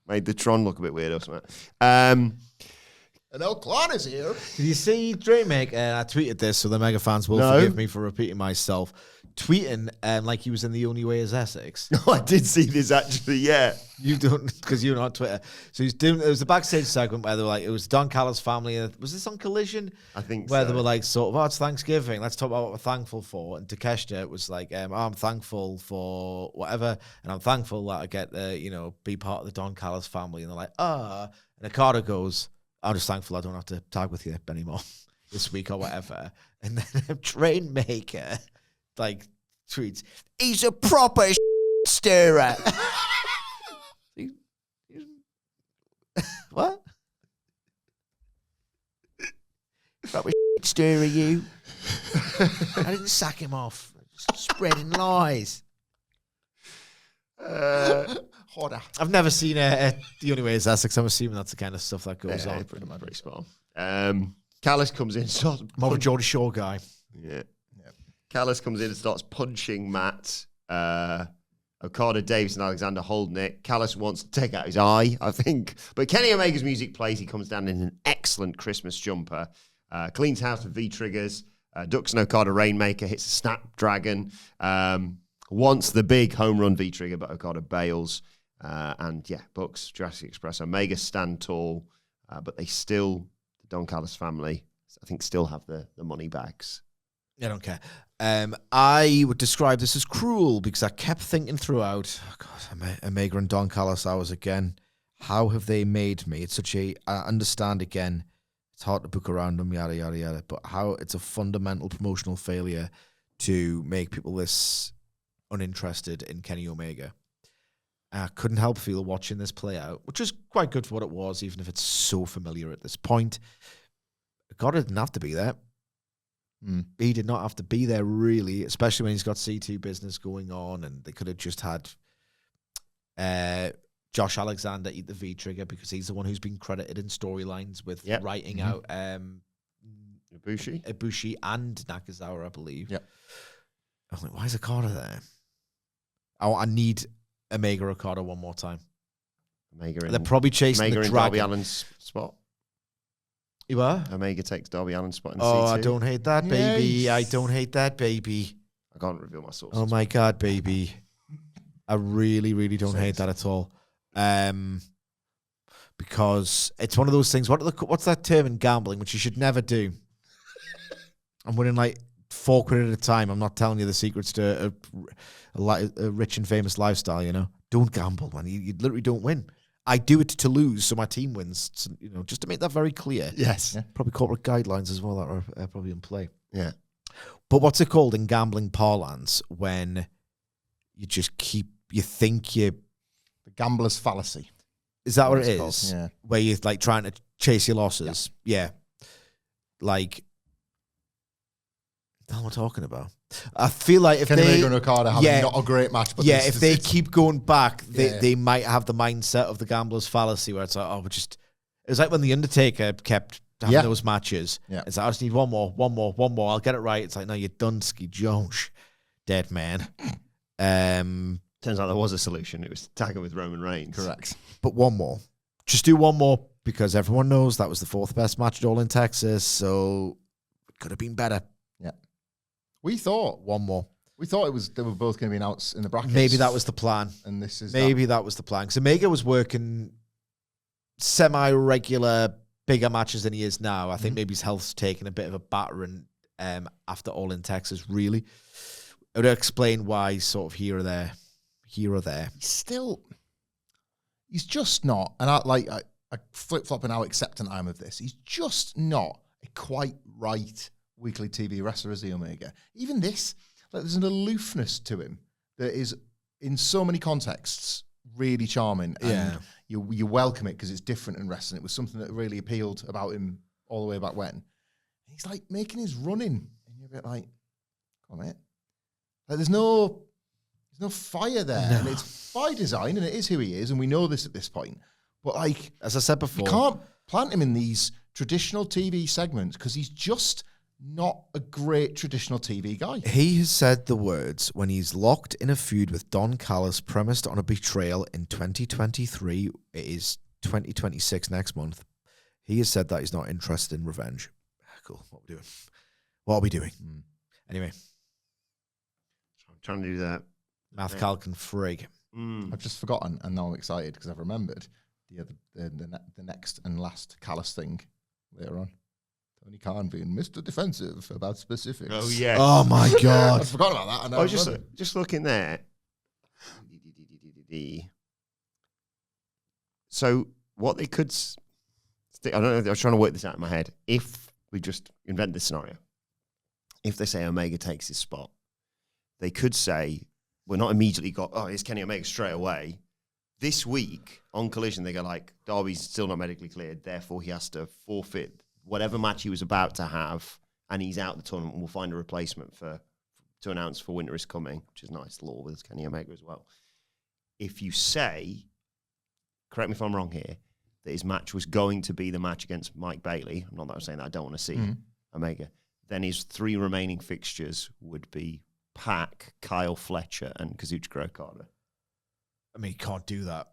made the Tron look a bit weird or something. And El Clan is here. Did you see Dreammaker? I tweeted this, so the mega fans will forgive me for repeating myself. Tweeting like he was in The Only Way is Essex. No, I did see this actually, yeah. You don't, because you're not on Twitter. So he's doing, it was a backstage segment where they were like, it was Don Callis Family. Was this on Collision? I think where so. they were like, sort of, it's Thanksgiving. Let's talk about what we're thankful for. And Takeshita was like, I'm thankful for whatever. And I'm thankful that I get to, be part of the Don Callis family. And they're like, And Okada goes, I'm just thankful I don't have to tag with you anymore this week or whatever. And then a Trainmaker tweets, he's a proper stirrer. What? Proper stirrer, you. I didn't sack him off. Just spreading lies. Hoarder. I've never seen The Only Way is Essex. I'm assuming that's the kind of stuff that goes on. Pretty spot on. Callis comes in, starts More of a Geordie Shore guy. Yeah. Callis comes in and starts punching Matt. Okada, Davis, and Alexander holding it. Callis wants to take out his eye, I think. But Kenny Omega's music plays. He comes down in an excellent Christmas jumper. Cleans house with V-triggers. Ducks and Okada Rainmaker. Hits a Snapdragon. Wants the big home run V-trigger, but Okada bails. Bucks, Jurassic Express, Omega stand tall. But they still, the Don Callis family, I think, still have the money bags. I don't care. I would describe this as cruel because I kept thinking throughout, Omega and Don Callis hours again. How have they made me? It's such a, I understand again, it's hard to book around them, yada, yada, yada, but how it's a fundamental promotional failure to make people this uninterested in Kenny Omega. I couldn't help feel watching this play out, which is quite good for what it was, even if it's so familiar at this point. Okada didn't have to be there. He did not have to be there, really, especially when he's got C2 business going on, and they could have just had Josh Alexander eat the V-trigger because he's the one who's been credited in storylines with writing out Ibushi and Nakazawa, I believe. Yep. I was like, why is Okada there? I need Omega Okada one more time. They're probably chasing Omega the in dragon. Darby Allin's spot. You are? Omega takes Darby Allin's spot in Oh, C2. I don't hate that, baby. I don't hate that, baby. I can't reveal my sources. Oh, my God, baby. I really, really don't hate that at all. Because it's one of those things. What's that term in gambling, which you should never do? I'm winning like £4 at a time. I'm not telling you the secrets to a rich and famous lifestyle, you know? Don't gamble, man. You literally don't win. I do it to lose, so my team wins. So, you know, just to make that very clear. Yes. Yeah. Probably corporate guidelines as well that are probably in play. Yeah. But what's it called in gambling parlance when you just you think you... The gambler's fallacy. Is that what it called, is? yeah. Where you're like trying to chase your losses. Yeah. Like, that's what we're talking about. I feel like if Kenny they... Omega and Okada have not a great match, but if they keep going back, they might have the mindset of the gambler's fallacy where it's like, oh, it was like when The Undertaker kept having those matches. Yeah. It's like, I just need one more. I'll get it right. It's like, no, you're Dunsky Jones, dead man. Turns out there was a solution. It was tagging with Roman Reigns. Correct. But one more. Just do one more because everyone knows that was the 4th best match at All in Texas, so it could have been better. Yeah. We thought one more. We thought they were both going to be announced in the brackets. Maybe that was the plan. And this is that was the plan. Because Omega was working semi-regular, bigger matches than he is now. I think maybe his health's taken a bit of a battering after All in Texas, really. It would explain why he's sort of here or there. He's just not, and I flip-flop and I'll accept an I'm of this. He's just not a quite right weekly TV wrestler, is he, Omega? Even this, like, there's an aloofness to him that is, in so many contexts, really charming. And you welcome it because it's different in wrestling. It was something that really appealed about him all the way back when. He's like making his running, and you're a bit like, come on, mate. Like, there's no fire there. No. And it's by design, and it is who he is, and we know this at this point. But, like, as I said before, you can't plant him in these traditional TV segments because he's just not a great traditional TV guy. He has said the words when he's locked in a feud with Don Callis premised on a betrayal in 2023. It is 2026 next month. He has said that he's not interested in revenge. Cool. What are we doing? Anyway. I'm trying to do that. Math Calc and Frig. I've just forgotten, and now I'm excited because I've remembered the next and last Callis thing later on. Tony Khan being Mr. Defensive about specifics. Oh, yeah. Oh, my God. I forgot about that. And I was just looking there. So what they could... I don't know. I was trying to work this out in my head. If we just invent this scenario, if they say Omega takes his spot, they could say, we're not immediately got, oh, here's Kenny Omega straight away. This week, on Collision, they go like, Darby's still not medically cleared, therefore he has to forfeit whatever match he was about to have, and he's out the tournament, and we'll find a replacement to announce for Winter is Coming, which is nice law with Kenny Omega as well. If you say, correct me if I'm wrong here, that his match was going to be the match against Mike Bailey, not that I'm saying that I don't want to see Omega, then his 3 remaining fixtures would be Pac, Kyle Fletcher, and Kazuchika Okada. I mean, he can't do that.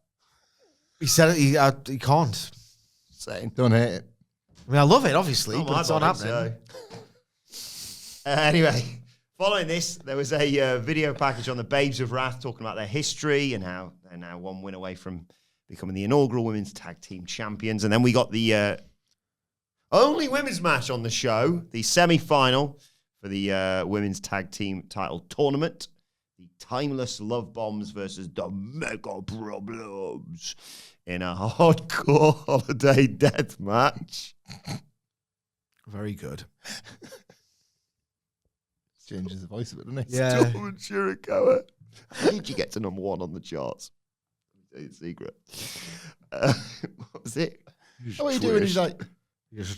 He said it, he can't. Saying. Don't hate it. I mean, I love it, obviously, but it's not happening. Anyway, following this, there was a video package on the Babes of Wrath talking about their history and how they're now 1 win away from becoming the inaugural Women's Tag Team Champions. And then we got the only women's match on the show, the semi-final for the Women's Tag Team title tournament. The Timeless Love Bombs versus the Mega Problems in a hardcore holiday death match. Very good. Changes the voice a bit, doesn't it? Yeah. Storm and Chirikawa. How did you get to number 1 on the charts? It's secret. What was it? What are you doing? He's like, Here's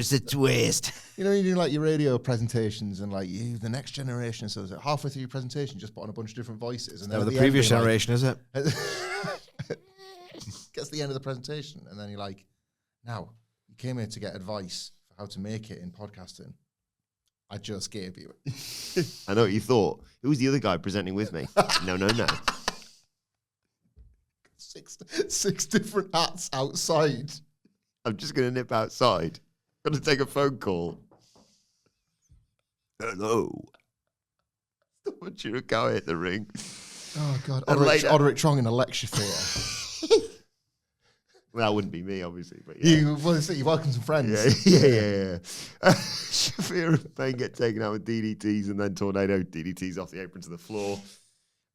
the twist. you know, you do like your radio presentations and like the next generation. So halfway through your presentation, just put on a bunch of different voices. And then The previous generation, is it? Gets to the end of the presentation, and then you're like, now, you came here to get advice for how to make it in podcasting. I just gave you it. I know what you thought. Who was the other guy presenting with me? No. Six different hats outside. I'm just going to nip outside. Got to take a phone call. Hello. Someone Chirikawa hit the ring. Oh, God. And Oderick Trong in a lecture theatre. Well, that wouldn't be me, obviously. But yeah. You welcome some friends. Yeah. Shafir and Bane get taken out with DDTs and then Tornado DDTs off the apron to the floor.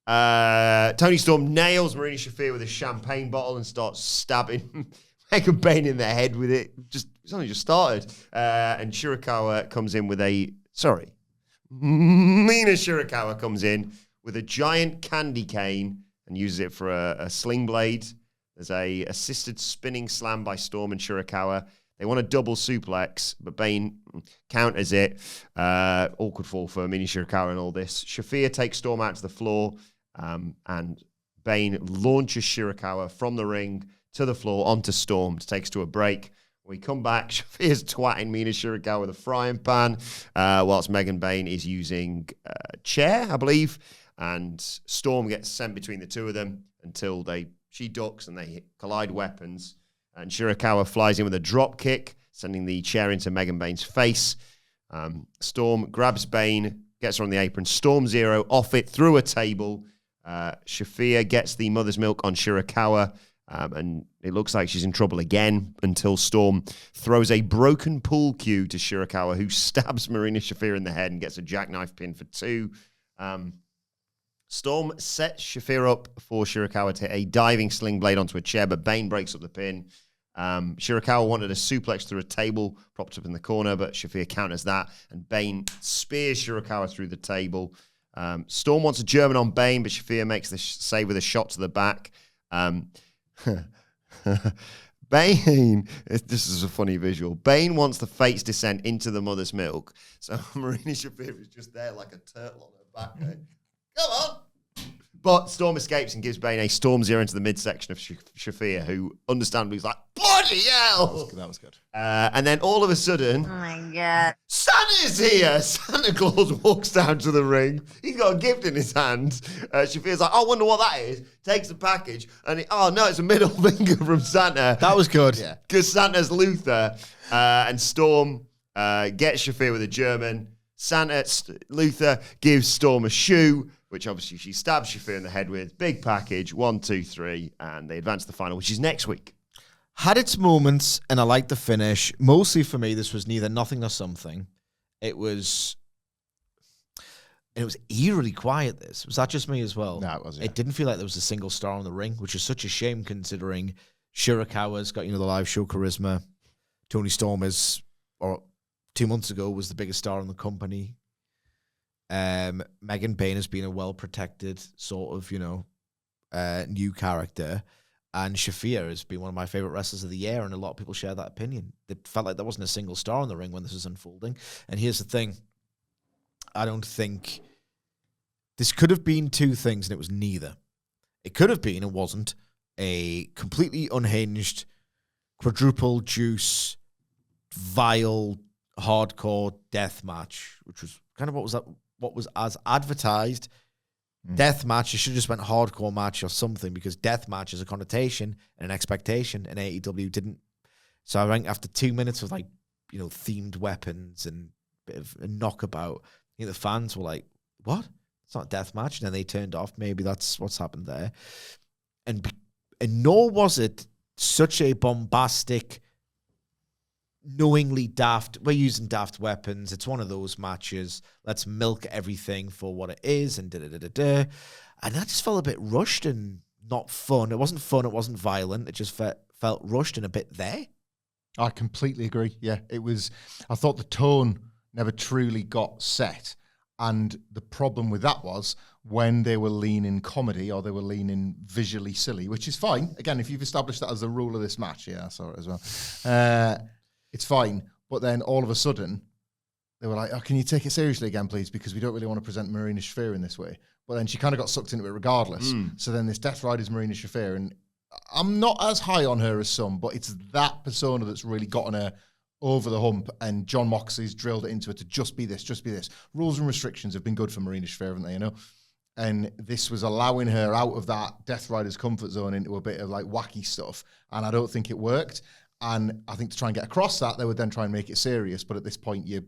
Tony Storm nails Marina Shafir with a champagne bottle and starts stabbing Megan Bane in the head with it. It's only just started. And Shirakawa comes in with Mina Shirakawa comes in with a giant candy cane and uses it for a sling blade. There's a assisted spinning slam by Storm and Shirakawa. They want a double suplex, but Bane counters it. Awkward fall for Mina Shirakawa and all this. Shafir takes Storm out to the floor, and Bane launches Shirakawa from the ring to the floor onto Storm to take us to a break. We come back, Shafir's twatting Mina Shirakawa with a frying pan, whilst Megan Bane is using a chair, I believe, and Storm gets sent between the two of them until she ducks and they collide weapons. And Shirakawa flies in with a drop kick, sending the chair into Megan Bane's face. Storm grabs Bane, gets her on the apron, Storm Zero off it through a table. Shafir gets the mother's milk on Shirakawa, and it looks like she's in trouble again until Storm throws a broken pool cue to Shirakawa, who stabs Marina Shafir in the head and gets a jackknife pin for 2. Storm sets Shafir up for Shirakawa to hit a diving sling blade onto a chair, but Bane breaks up the pin. Shirakawa wanted a suplex through a table propped up in the corner, but Shafir counters that, and Bane spears Shirakawa through the table. Storm wants a German on Bane, but Shafir makes the save with a shot to the back. Bane, this is a funny visual. Bane wants the Fate's Descent into the mother's milk, so Marina Shafir is just there like a turtle on her back. Come on. But Storm escapes and gives Bane a Storm Zero into the midsection of Shafir, who understandably is like, bloody hell! That was good. And then all of a sudden, Oh my God. Santa's here! Santa Claus walks down to the ring. He's got a gift in his hand. Shafir's like, I wonder what that is. Takes the package, and it's a middle finger from Santa. That was good. Yeah. Because Santa's Luther. And Storm gets Shafir with a German. Luther gives Storm a shoe, which obviously she stabs Shafir in the head with. Big package, 1, 2, 3, and they advance to the final, which is next week. Had its moments, and I liked the finish. Mostly for me, this was neither nothing nor something. It was eerily quiet, this. Was that just me as well? No, it wasn't. It didn't feel like there was a single star on the ring, which is such a shame considering Shirakawa's got, the live show charisma. Tony Storm is, or 2 months ago, was the biggest star in the company. Megan Bane has been a well-protected sort of, new character. And Shafir has been one of my favorite wrestlers of the year, and a lot of people share that opinion. It felt like there wasn't a single star in the ring when this was unfolding. And here's the thing. I don't think this could have been two things, and it was neither. It could have been, and wasn't, a completely unhinged, quadruple juice, vile, hardcore death match, which was kind of what was as advertised. Death match, you should have just went hardcore match or something, because death match is a connotation and an expectation, and AEW didn't. So I think after 2 minutes of themed weapons and a bit of a knockabout, the fans were like, what? It's not a death match. And then they turned off. Maybe that's what's happened there. And nor was it such a bombastic, knowingly daft, we're using daft weapons. It's one of those matches. Let's milk everything for what it is and da-da-da-da-da. And that just felt a bit rushed and not fun. It wasn't fun. It wasn't violent. It just felt rushed and a bit there. I completely agree. Yeah, it was. I thought the tone never truly got set. And the problem with that was when they were leaning comedy or they were leaning visually silly, which is fine. Again, if you've established that as the rule of this match, yeah, I saw it as well. It's fine. But then all of a sudden, they were like, oh, can you take it seriously again, please? Because we don't really want to present Marina Shafir in this way. But then she kind of got sucked into it regardless. So then this Death Rider's Marina Shafir, and I'm not as high on her as some, but it's that persona that's really gotten her over the hump, and John Moxley's drilled it into her to just be this, just be this. Rules and restrictions have been good for Marina Shafir, haven't they, you know? And this was allowing her out of that Death Rider's comfort zone into a bit of like wacky stuff, and I don't think it worked. And I think to try and get across that, they would then try and make it serious, but at this point, your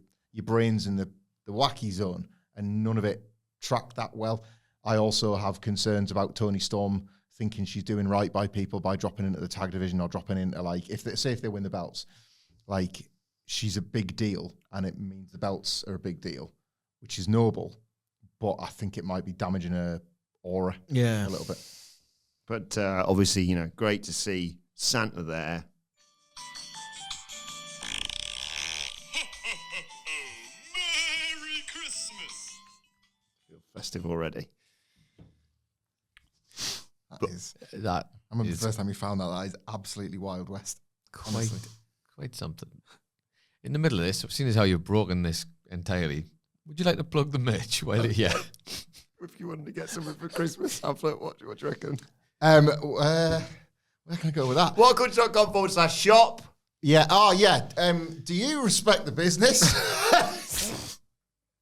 brain's in the wacky zone, and none of it tracked that well. I also have concerns about Toni Storm thinking she's doing right by people by dropping into the tag division or dropping into, like, if they win the belts, like, she's a big deal, and it means the belts are a big deal, which is noble, but I think it might be damaging her aura a little bit. But obviously, you know, great to see Santa there. Merry Christmas! Feel festive already. I remember the first time we found that is absolutely Wild West. Quite something. In the middle of this, I've seen as how you've broken this entirely. Would you like to plug the merch while you're here? If you wanted to get something for Christmas, Hamflett, what do you reckon? Where can I go with that? WhatCulture.com/shop. Yeah. Oh, yeah. Do you respect the business?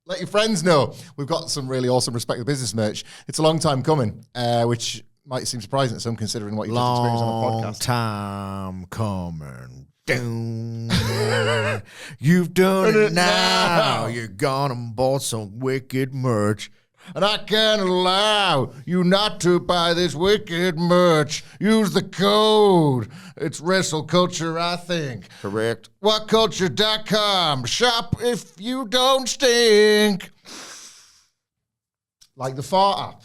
Let your friends know. We've got some really awesome Respect the Business merch. It's a long time coming, which might seem surprising to some considering what you've just experienced on the podcast. Time coming. You've done it now. You're gone and bought some wicked merch. And I can't allow you not to buy this wicked merch. Use the code. It's WrestleCulture, I think. Correct. WhatCulture.com. Shop if you don't stink. Like the fart app.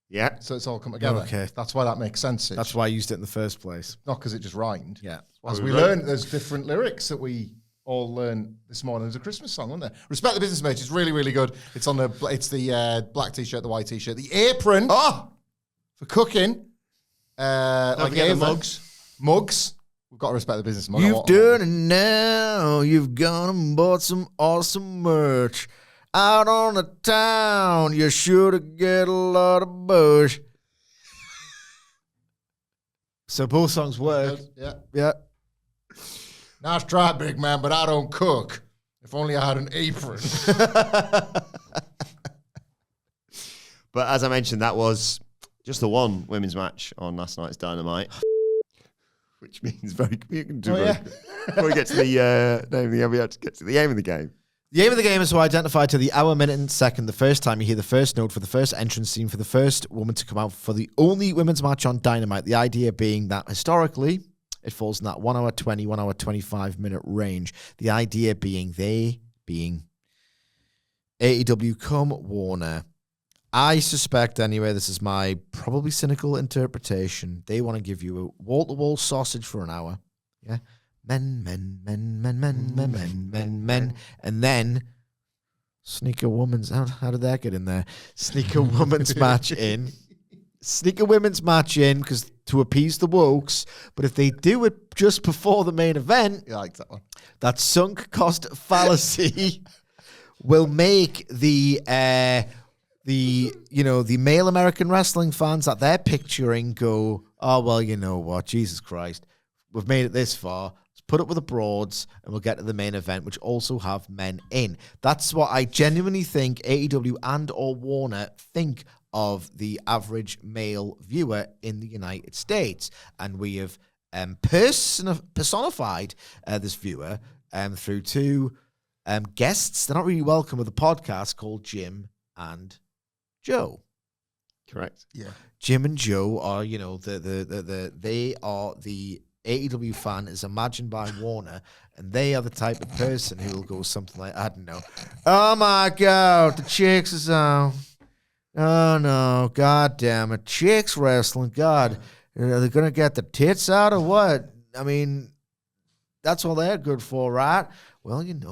Yeah. So it's all come together. Okay. That's why that makes sense. That's why I used it in the first place. Not because it just rhymed. Yeah. As we learned, there's different lyrics that we all learned this morning. There's a Christmas song, wasn't there? Respect the Business merch. It's really, really good. It's on the black t-shirt, the white t-shirt, the apron. Oh, for cooking. Like forget the Ava. mugs. Mugs. We've got to respect the business mug. You've done it now. You've gone and bought some awesome merch. Out on the town, you're sure to get a lot of bush. So both songs work. Yeah. Yeah. Nice try, big man, but I don't cook. If only I had an apron. But as I mentioned, that was just the one women's match on last night's Dynamite. Which means before we get to the name of the game, we have to get to the aim of the game. The aim of the game is to identify to the hour, minute, and second the first time you hear the first note for the first entrance scene for the first woman to come out for the only women's match on Dynamite. The idea being that historically, it falls in that 1 hour 20, 1 hour 25 minute range. The idea being AEW come Warner. I suspect anyway, this is my probably cynical interpretation. They want to give you a wall-to-wall sausage for an hour. Yeah. Men. And then sneak a woman's, how did that get in there? Sneak a woman's match in. Sneak a women's match in because to appease the wokes. But if they do it just before the main event, You like that one? that sunk cost fallacy will make the male American wrestling fans that they're picturing go, oh, well, you know what? Jesus Christ. We've made it this far. Let's put up with the broads and we'll get to the main event, which also have men in. That's what I genuinely think AEW and or Warner think of the average male viewer in the United States. And we have personified this viewer through two guests. They're not really welcome with a podcast called Jim and Joe. Correct. Yeah. Jim and Joe are, they are the AEW fan is imagined by Warner, and they are the type of person who will go something like, I don't know, oh my God, the chicks is on. Oh no, God damn it, chicks wrestling, God, are they going to get the tits out or what? I mean, that's all they're good for, right? Well, in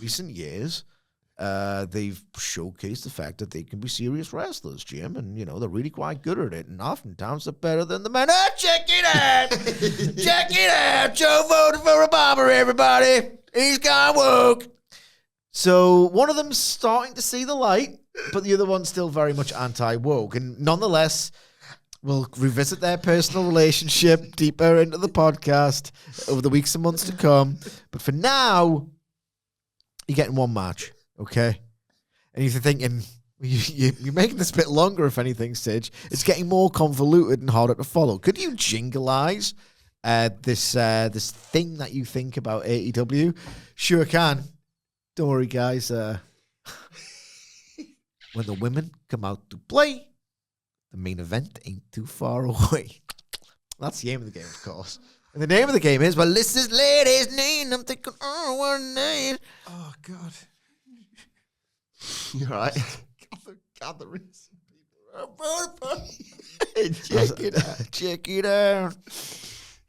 recent years, they've showcased the fact that they can be serious wrestlers, Jim, and they're really quite good at it, and oftentimes they're better than the men. Oh, check it out! Check it out! Joe voted for a bomber, everybody. He's gone woke. So one of them's starting to see the light, but the other one's still very much anti-woke, and nonetheless, we'll revisit their personal relationship deeper into the podcast over the weeks and months to come. But for now, you're getting one match. Okay, and you're thinking you're making this a bit longer, if anything, Sidge. It's getting more convoluted and harder to follow. Could you jingleize this thing that you think about AEW? Sure can. Don't worry, guys. When the women come out to play, the main event ain't too far away. That's the aim of the game, of course. And the name of the game is, well, this is lady's name. I'm thinking, oh, what a name. Oh, God. You all right? Gathering some Check it out. Check it out.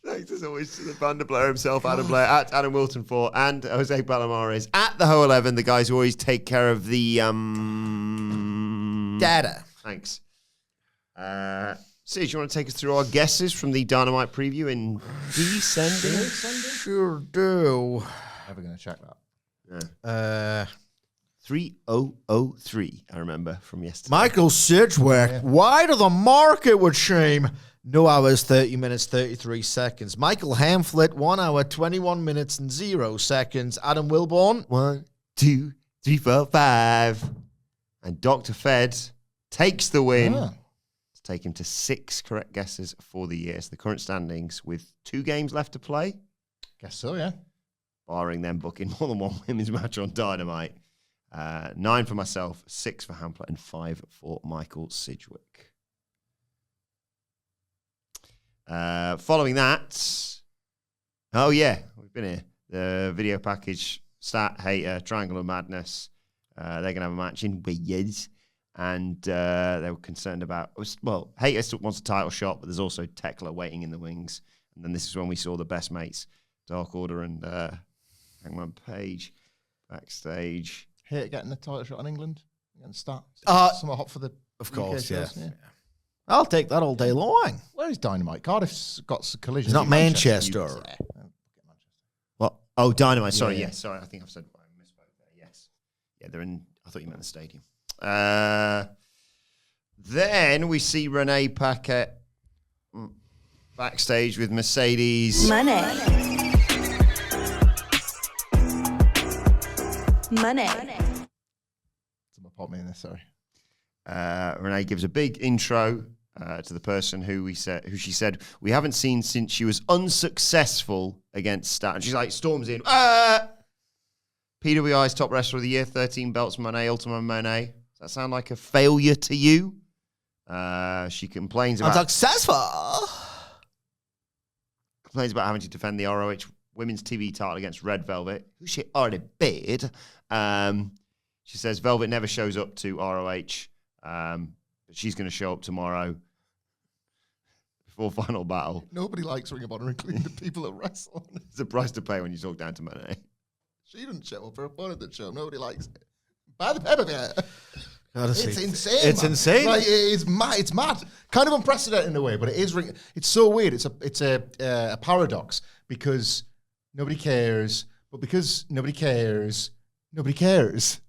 Thanks as always to the Thunder Blair himself, Adam Blair, at Adam Wilton 4, and Jose Palomares at the Ho 11, the guys who always take care of the Data. Thanks. Sid, you want to take us through our guesses from the Dynamite preview in descending? Sure do. Never going to check that. 3003, I remember from yesterday. Michael Sidgwick, wide of the market would shame. No hours, 30 minutes, 33 seconds. Michael Hamflett, 1 hour, 21 minutes and 0 seconds. Adam Wilbourn. 1, 2, 3, 4, 5. And Dr. Fed takes the win. It's taken to 6 correct guesses for the year. So the current standings with 2 games left to play. Guess so, yeah. Barring them booking more than one women's match on Dynamite. 9 for myself, 6 for Hamflett, and 5 for Michael Sidgwick. Following that, oh yeah, we've been here. The video package, Stat, Hater, Triangle of Madness. They're going to have a match in Wales, and they were concerned about, well, Hater still wants a title shot, but there's also Tekla waiting in the wings. And then this is when we saw the best mates, Dark Order and Hangman Page, backstage. Hate getting the title shot in England against Stat. Somewhat hot for the Of course, UK shows, yeah. I'll take that all day long. Where is Dynamite? Cardiff's got some collision. It's not Manchester. What? Oh, Dynamite. Sorry, Yeah. yes. Sorry, I think I've said I misspoke there. Yes. Yeah, they're in. I thought you meant the stadium. Then we see Renee Paquette backstage with Mercedes. Moné. Someone pop me in there, sorry. Renee gives a big intro to the person who she said we haven't seen since she was unsuccessful against Stat. And she's like, storms in. PWI's top wrestler of the year, 13 belts, Moné, Ultima Moné. Does that sound like a failure to you? She complains about Unsuccessful. Complains about having to defend the ROH Women's TV title against Red Velvet, who she already beat. She says Velvet never shows up to ROH. But she's going to show up tomorrow before Final Battle. Nobody likes Ring of Honor, including the people that wrestle. It's a price to pay when you talk down to Moné. She doesn't show up. Her opponent that show up. Nobody likes it. Buy the pay-per-view. Honestly, It's insane. It's man. insane. Like, it's mad. It's mad. Kind of unprecedented in a way, but it is. It's so weird. It's a paradox because nobody cares, but because nobody cares, nobody cares.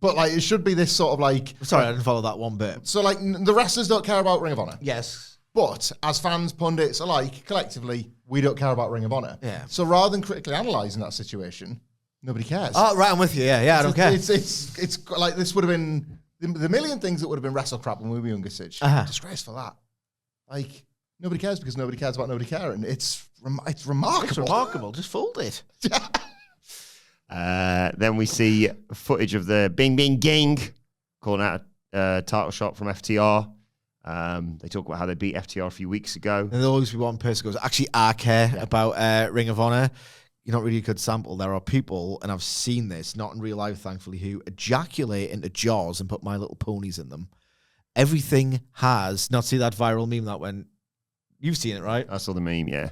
But like, it should be this sort of like. Sorry, I didn't follow that one bit. So like, the wrestlers don't care about Ring of Honor. Yes. But as fans, pundits alike, collectively, we don't care about Ring of Honor. Yeah. So rather than critically analysing that situation, nobody cares. Oh, right, I'm with you. Yeah, I don't care. It's like this would have been the million things that would have been wrestle crap when we were younger, Sidge. Disgraceful that. Like, nobody cares because nobody cares about nobody caring. It's remarkable. It's remarkable. Just fold it. Then we see footage of the Bing Bing Gang calling out a title shot from FTR. They talk about how they beat FTR a few weeks ago. And there'll always be one person who goes, actually, I care about Ring of Honor. You're not really a good sample. There are people, and I've seen this, not in real life, thankfully, who ejaculate into jars and put My Little Ponies in them. Everything has, not see that viral meme that went, you've seen it, right? I saw the meme, yeah.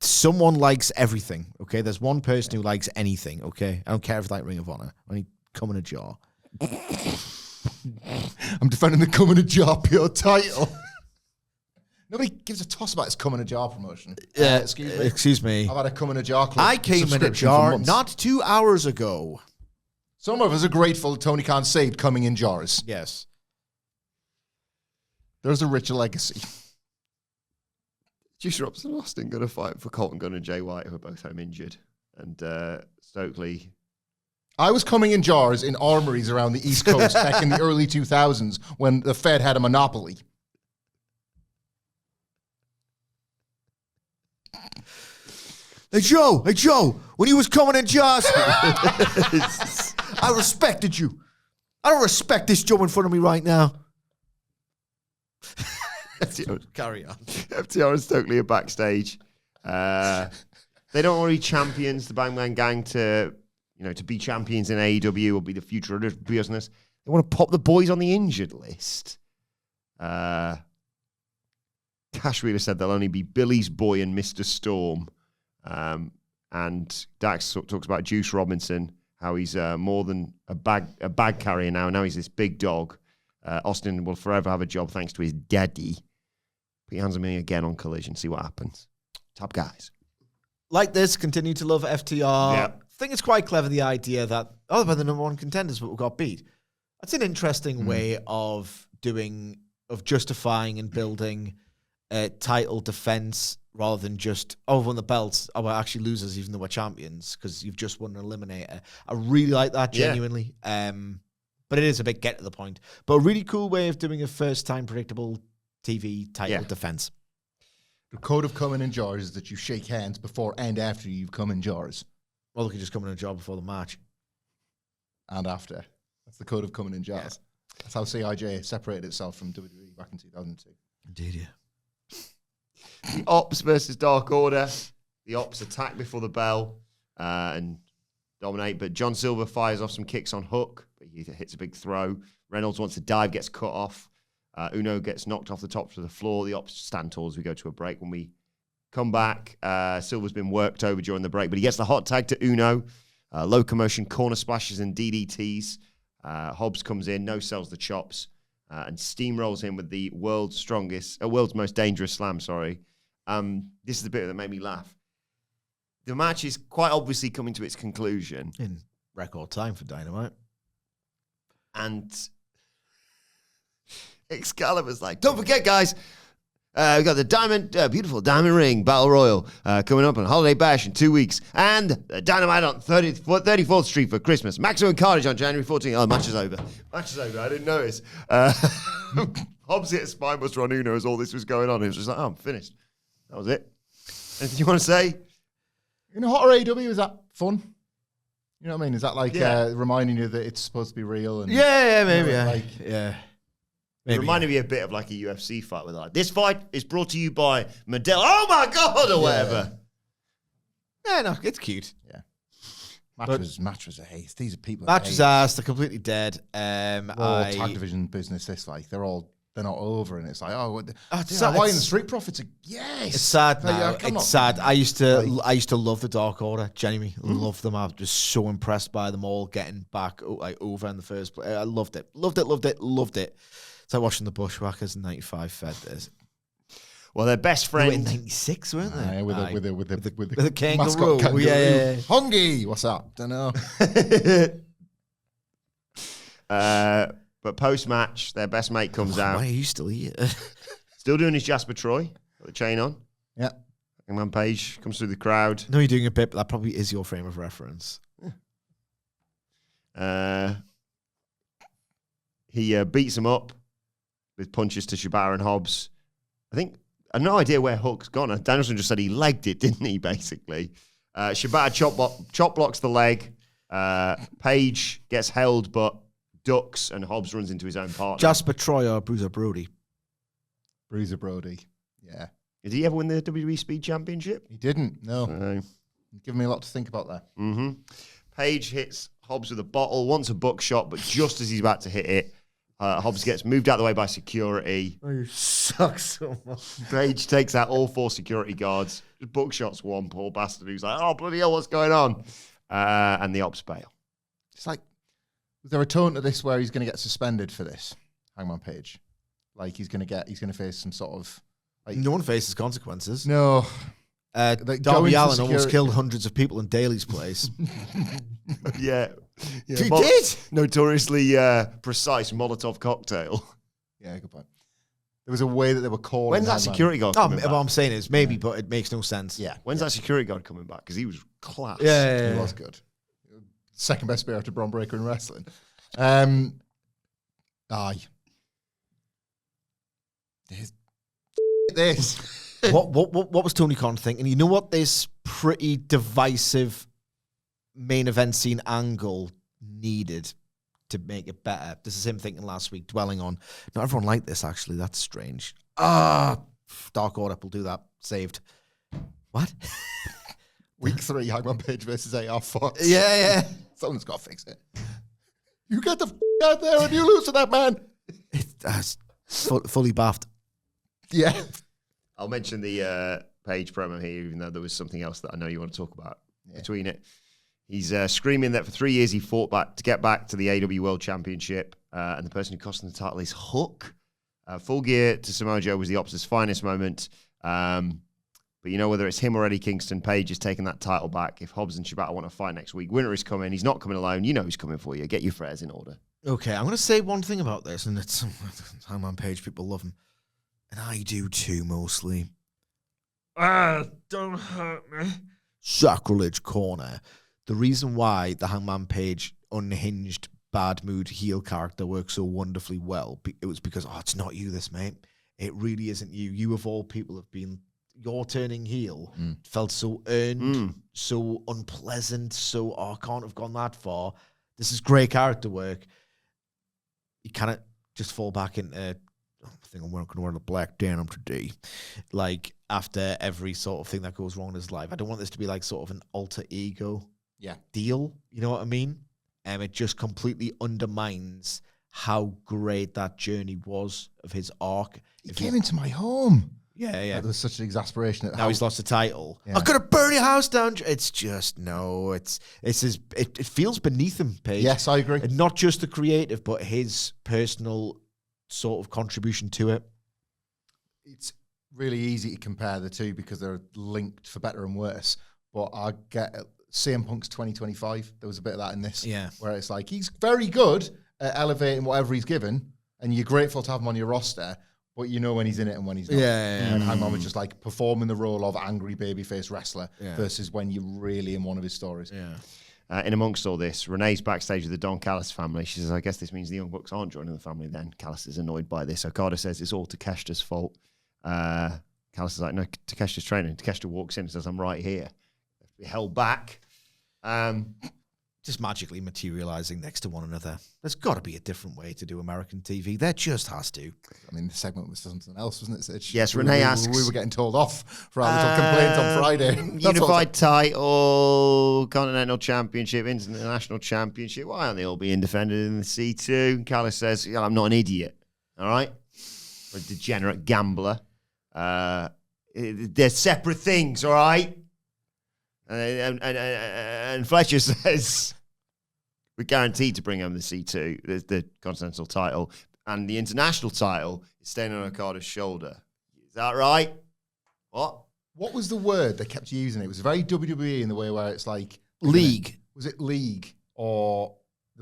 Someone likes everything, okay? There's one person who likes anything, okay? I don't care if it's like Ring of Honor. Any cum in a jar. I'm defending the cum in a jar pure title. Nobody gives a toss about his cum in a jar promotion. Excuse me. I've had a cum in a jar club I came in a subscription for jar months. not 2 hours ago. Some of us are grateful Tony Khan saved coming in jars. Yes. There's a rich legacy. Juice Robinson and Austin going to fight for Colton Gunn and Jay White, who are both home injured. And Stokely. I was coming in jars in armories around the East Coast back in the early 2000s when the Fed had a monopoly. Hey, Joe, when you was coming in jars, I respected you. I don't respect this Joe in front of me right now. Carry on. FTR and Stokely are backstage. They don't want to be champions, the Bangman Gang, to be champions in AEW or be the future of the business. They want to pop the boys on the injured list. Cash Wheeler said they'll only be Billy's boy and Mr. Storm. And Dax talks about Juice Robinson, how he's more than a bag carrier now. Now he's this big dog. Austin will forever have a job thanks to his daddy. Put your hands on me again on Collision, see what happens. Top guys. Like this, continue to love FTR. Yeah. I think it's quite clever, the idea that, they're the number one contenders, but we got beat. That's an interesting way of justifying and building a title defense rather than just, won the belts, we're actually losers even though we're champions because you've just won an eliminator. I really like that, genuinely. But it is a bit get to the point. But a really cool way of doing a first-time predictable TV title defense. The code of coming in jars is that you shake hands before and after you've come in jars. Well, they could just come in a jar before the match. And after. That's the code of coming in jars. Yeah. That's how CIJ separated itself from WWE back in 2002. Indeed, yeah. The Opps versus Dark Order. The Opps attack before the bell and dominate, but John Silver fires off some kicks on Hook, but he hits a big throw. Reynolds wants to dive, gets cut off. Uno gets knocked off the top to the floor. The Opps stand tall as we go to a break. When we come back, Silver's been worked over during the break, but he gets the hot tag to Uno. Locomotion, corner splashes, and DDTs. Hobbs comes in, no-sells the chops, and steamrolls in with the world's most dangerous slam, this is the bit that made me laugh. The match is quite obviously coming to its conclusion. In record time for Dynamite. And Excalibur's like, don't forget, guys, we got the beautiful Diamond Ring Battle Royal coming up on Holiday Bash in 2 weeks. And Dynamite on 34th Street for Christmas. Maximum Carnage on January 14th. Oh, match is over. Match is over. I didn't notice. Hobbs hit a spinebuster on Uno as all this was going on. He was just like, I'm finished. That was it. Anything you want to say? In a hotter AEW, is that fun? You know what I mean? Is that like reminding you that it's supposed to be real? And Maybe. It reminded me a bit of like a UFC fight where they're like, this fight is brought to you by Medell. Oh my God, or whatever. Yeah, no, it's cute. Yeah. Match was a haste. These are people. Match is ass. They're completely dead. Tag division business. This they're not over, and it's like, why in the Street Profits? Yes, it's sad now. It's sad. I used to love the Dark Order. Genuinely loved them. I was just so impressed by them all getting back over in the first place. I loved it. It's like watching the Bushwhackers in '95 Fed this. Well, their best friend in '96, weren't they? With the kangaroo. Kangaroo. Yeah. Hungy, what's up? Don't know. But post-match, their best mate comes out. Why are you still here? Still doing his Jasper Troy. Got the chain on. Yeah. Hangman Page comes through the crowd. No, you're doing a bit, but that probably is your frame of reference. He beats him up with punches to Shibata and Hobbs. I have no idea where Hook's gone. Danielson just said he legged it, didn't he, basically? Shibata chop blocks the leg. Page gets held, but ducks, and Hobbs runs into his own partner. Jasper Troy or Bruiser Brody? Bruiser Brody, yeah. Did he ever win the WWE Speed Championship? He didn't, no. Giving me a lot to think about there. Mm-hmm. Page hits Hobbs with a bottle, wants a buckshot, but just as he's about to hit it, Hobbs gets moved out of the way by security. Oh, you suck so much. Page takes out all 4 security guards. Just buckshots one poor bastard who's like, oh, bloody hell, what's going on? And the Opps bail. It's like, Was there a tone to this where he's going to get suspended for this, Hangman Page? Like he's going to face some sort of. Like, no one faces consequences. No. Darby Allin almost killed hundreds of people in Daly's place. Yeah. He did? Notoriously precise Molotov cocktail. Yeah, good point. There was a way that they were calling. When's that Hangman. security guard Oh, coming back? what I'm saying is maybe, but it makes no sense. Yeah. When's that security guard coming back? Because he was class. Yeah. He was good. Second best spear after Braun Breaker in wrestling. Aye. This. What was Tony Khan thinking? You know what? This pretty divisive main event scene angle needed to make it better. This is him thinking last week, dwelling on. Not everyone liked this, actually. That's strange. Dark Order will do that. Saved. What? Week 3, Hangman Page versus AR Fox. Yeah. Someone's got to fix it. You get the out there and you lose to that man. Fully baffed. Yeah. I'll mention the Page promo here, even though there was something else that I know you want to talk about between it. He's screaming that for 3 years he fought back to get back to the AEW World Championship, and the person who cost him the title is Hook. Full gear to Samoa Joe was the Opps' finest moment. But you know, whether it's him or Eddie Kingston, Page is taking that title back. If Hobbs and Shibata want to fight next week, winner is coming. He's not coming alone. You know who's coming for you. Get your affairs in order. Okay, I'm going to say one thing about this, and it's Hangman Page, people love him. And I do too, mostly. Don't hurt me. Sacrilege Corner. The reason why the Hangman Page unhinged bad mood heel character works so wonderfully well, it was because, it's not you, this, mate. It really isn't you. You of all people have been, your turning heel felt so earned, so unpleasant, so, I can't have gone that far. This is great character work. You cannot just fall back into, I think I'm going to wear the black denim today. Like, after every sort of thing that goes wrong in his life. I don't want this to be like sort of an alter ego deal. You know what I mean? It just completely undermines how great that journey was of his arc. He came into my home. Yeah. There was such an exasperation at Now he's lost the title. Yeah. I'm gonna burn your house down. It's just it feels beneath him, Paige. Yes, I agree. And not just the creative, but his personal sort of contribution to it. It's really easy to compare the two because they're linked for better and worse. But I get CM Punk's 2025. There was a bit of that in this. Yeah. Where it's like, he's very good at elevating whatever he's given, and you're grateful to have him on your roster, but you know when he's in it and when he's not. Yeah. And Hangman was just like performing the role of angry babyface wrestler versus when you're really in one of his stories. Yeah. In amongst all this, Renee's backstage with the Don Callis family. She says, I guess this means the Young Bucks aren't joining the family then. Callis is annoyed by this. Okada says it's all Takeshita's fault. Callis is like, no, Takeshita's training. Takeshita walks in and says, I'm right here. Be held back. Just magically materializing next to one another. There's got to be a different way to do American TV. There just has to. I mean, the segment was something else, wasn't it? Sidge? Yes, Renee asks. We were getting told off for our little complaint on Friday. Unified title, Continental Championship, International Championship. Why aren't they all being defended in the C2? Callis says, I'm not an idiot. All right? Or a degenerate gambler. They're separate things, all right? And Fletcher says, we're guaranteed to bring home the C2, the Continental title, and the International title is staying on Okada's shoulder. Is that right? What? What was the word they kept using? It was very WWE in the way where it's like... League. Was it league? Or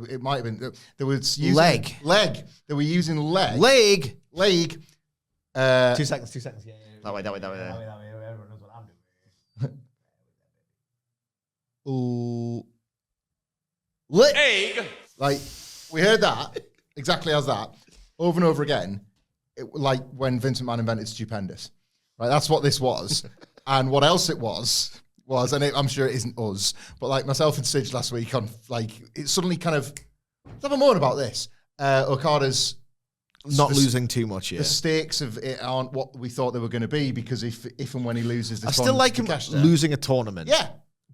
it might have been... There was using... Leg. They were using leg. Leg. 2 seconds. Yeah. That way. Everyone knows what I'm doing. Ooh. Egg. Like, we heard that, exactly as that, over and over again, like when Vince McMahon invented Stupendous. Right, that's what this was. And what else it was, and I'm sure it isn't us, but like myself and Sidge last week on, like, it suddenly kind of, let's have a moment about this. Okada's not losing too much yet. The stakes of it aren't what we thought they were going to be, because if and when he loses this, I still like him losing a tournament. Yeah.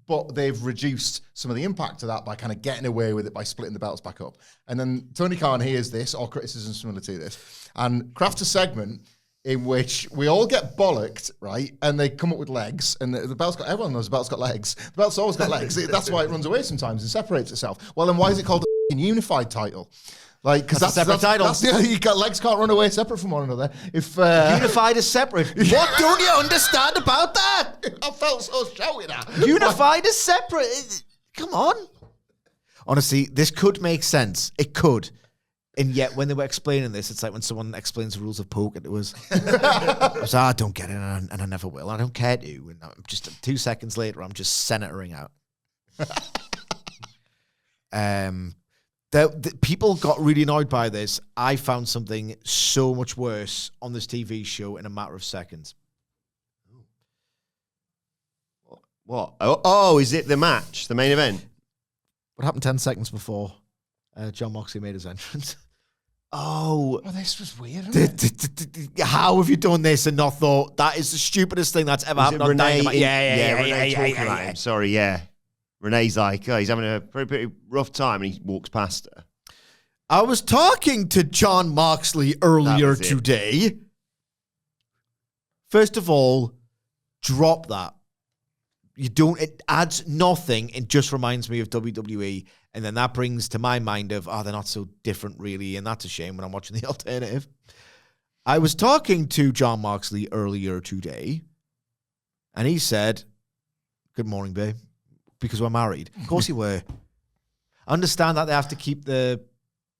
But they've reduced some of the impact of that by kind of getting away with it by splitting the belts back up. And then Tony Khan hears this, or criticism similar to this, and crafts a segment in which we all get bollocked, right? And they come up with legs, and the belt's got, everyone knows the belt's got legs. The belt's always got legs. That's why it runs away sometimes and separates itself. Well, then why is it called unified title. Like, because That's a separate title. That's legs can't run away separate from one another. If Unified is separate. What don't you understand about that? I felt so shouted at. Unified is separate. Come on. Honestly, this could make sense. It could. And yet, when they were explaining this, it's like when someone explains the rules of poker. It was, I don't get it, and I never will. I don't care to. And I'm just 2 seconds later, I'm just centering out. The people got really annoyed by this. I found something so much worse on this TV show in a matter of seconds. What? Oh, is it the match, the main event? What happened 10 seconds before John Moxley made his entrance? Oh, this was weird. Isn't it? How have you done this and not thought that is the stupidest thing that's ever happened on Dynamite? Renee talking about him. Sorry, yeah. Renee's like, he's having a pretty rough time, and he walks past her. I was talking to John Moxley earlier today. First of all, drop that. You don't. It adds nothing. It just reminds me of WWE, and then that brings to my mind of, they're not so different, really, and that's a shame when I'm watching the alternative. I was talking to John Moxley earlier today, and he said, "Good morning, babe." Because we're married. Of course you were. I understand that they have to keep the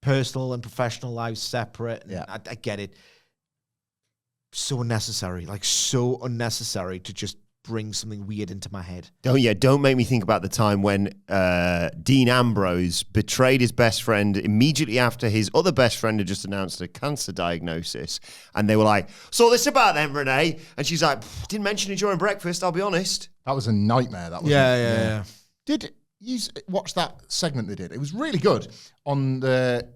personal and professional lives separate. Yeah. I get it. So unnecessary. Like, so unnecessary to just bring something weird into my head. Don't make me think about the time when Dean Ambrose betrayed his best friend immediately after his other best friend had just announced a cancer diagnosis. And they were like, "So this about them, Renee?" And she's like, "Didn't mention it during breakfast, I'll be honest." That was a nightmare. That was. Yeah. Did you watch that segment they did? It was really good on the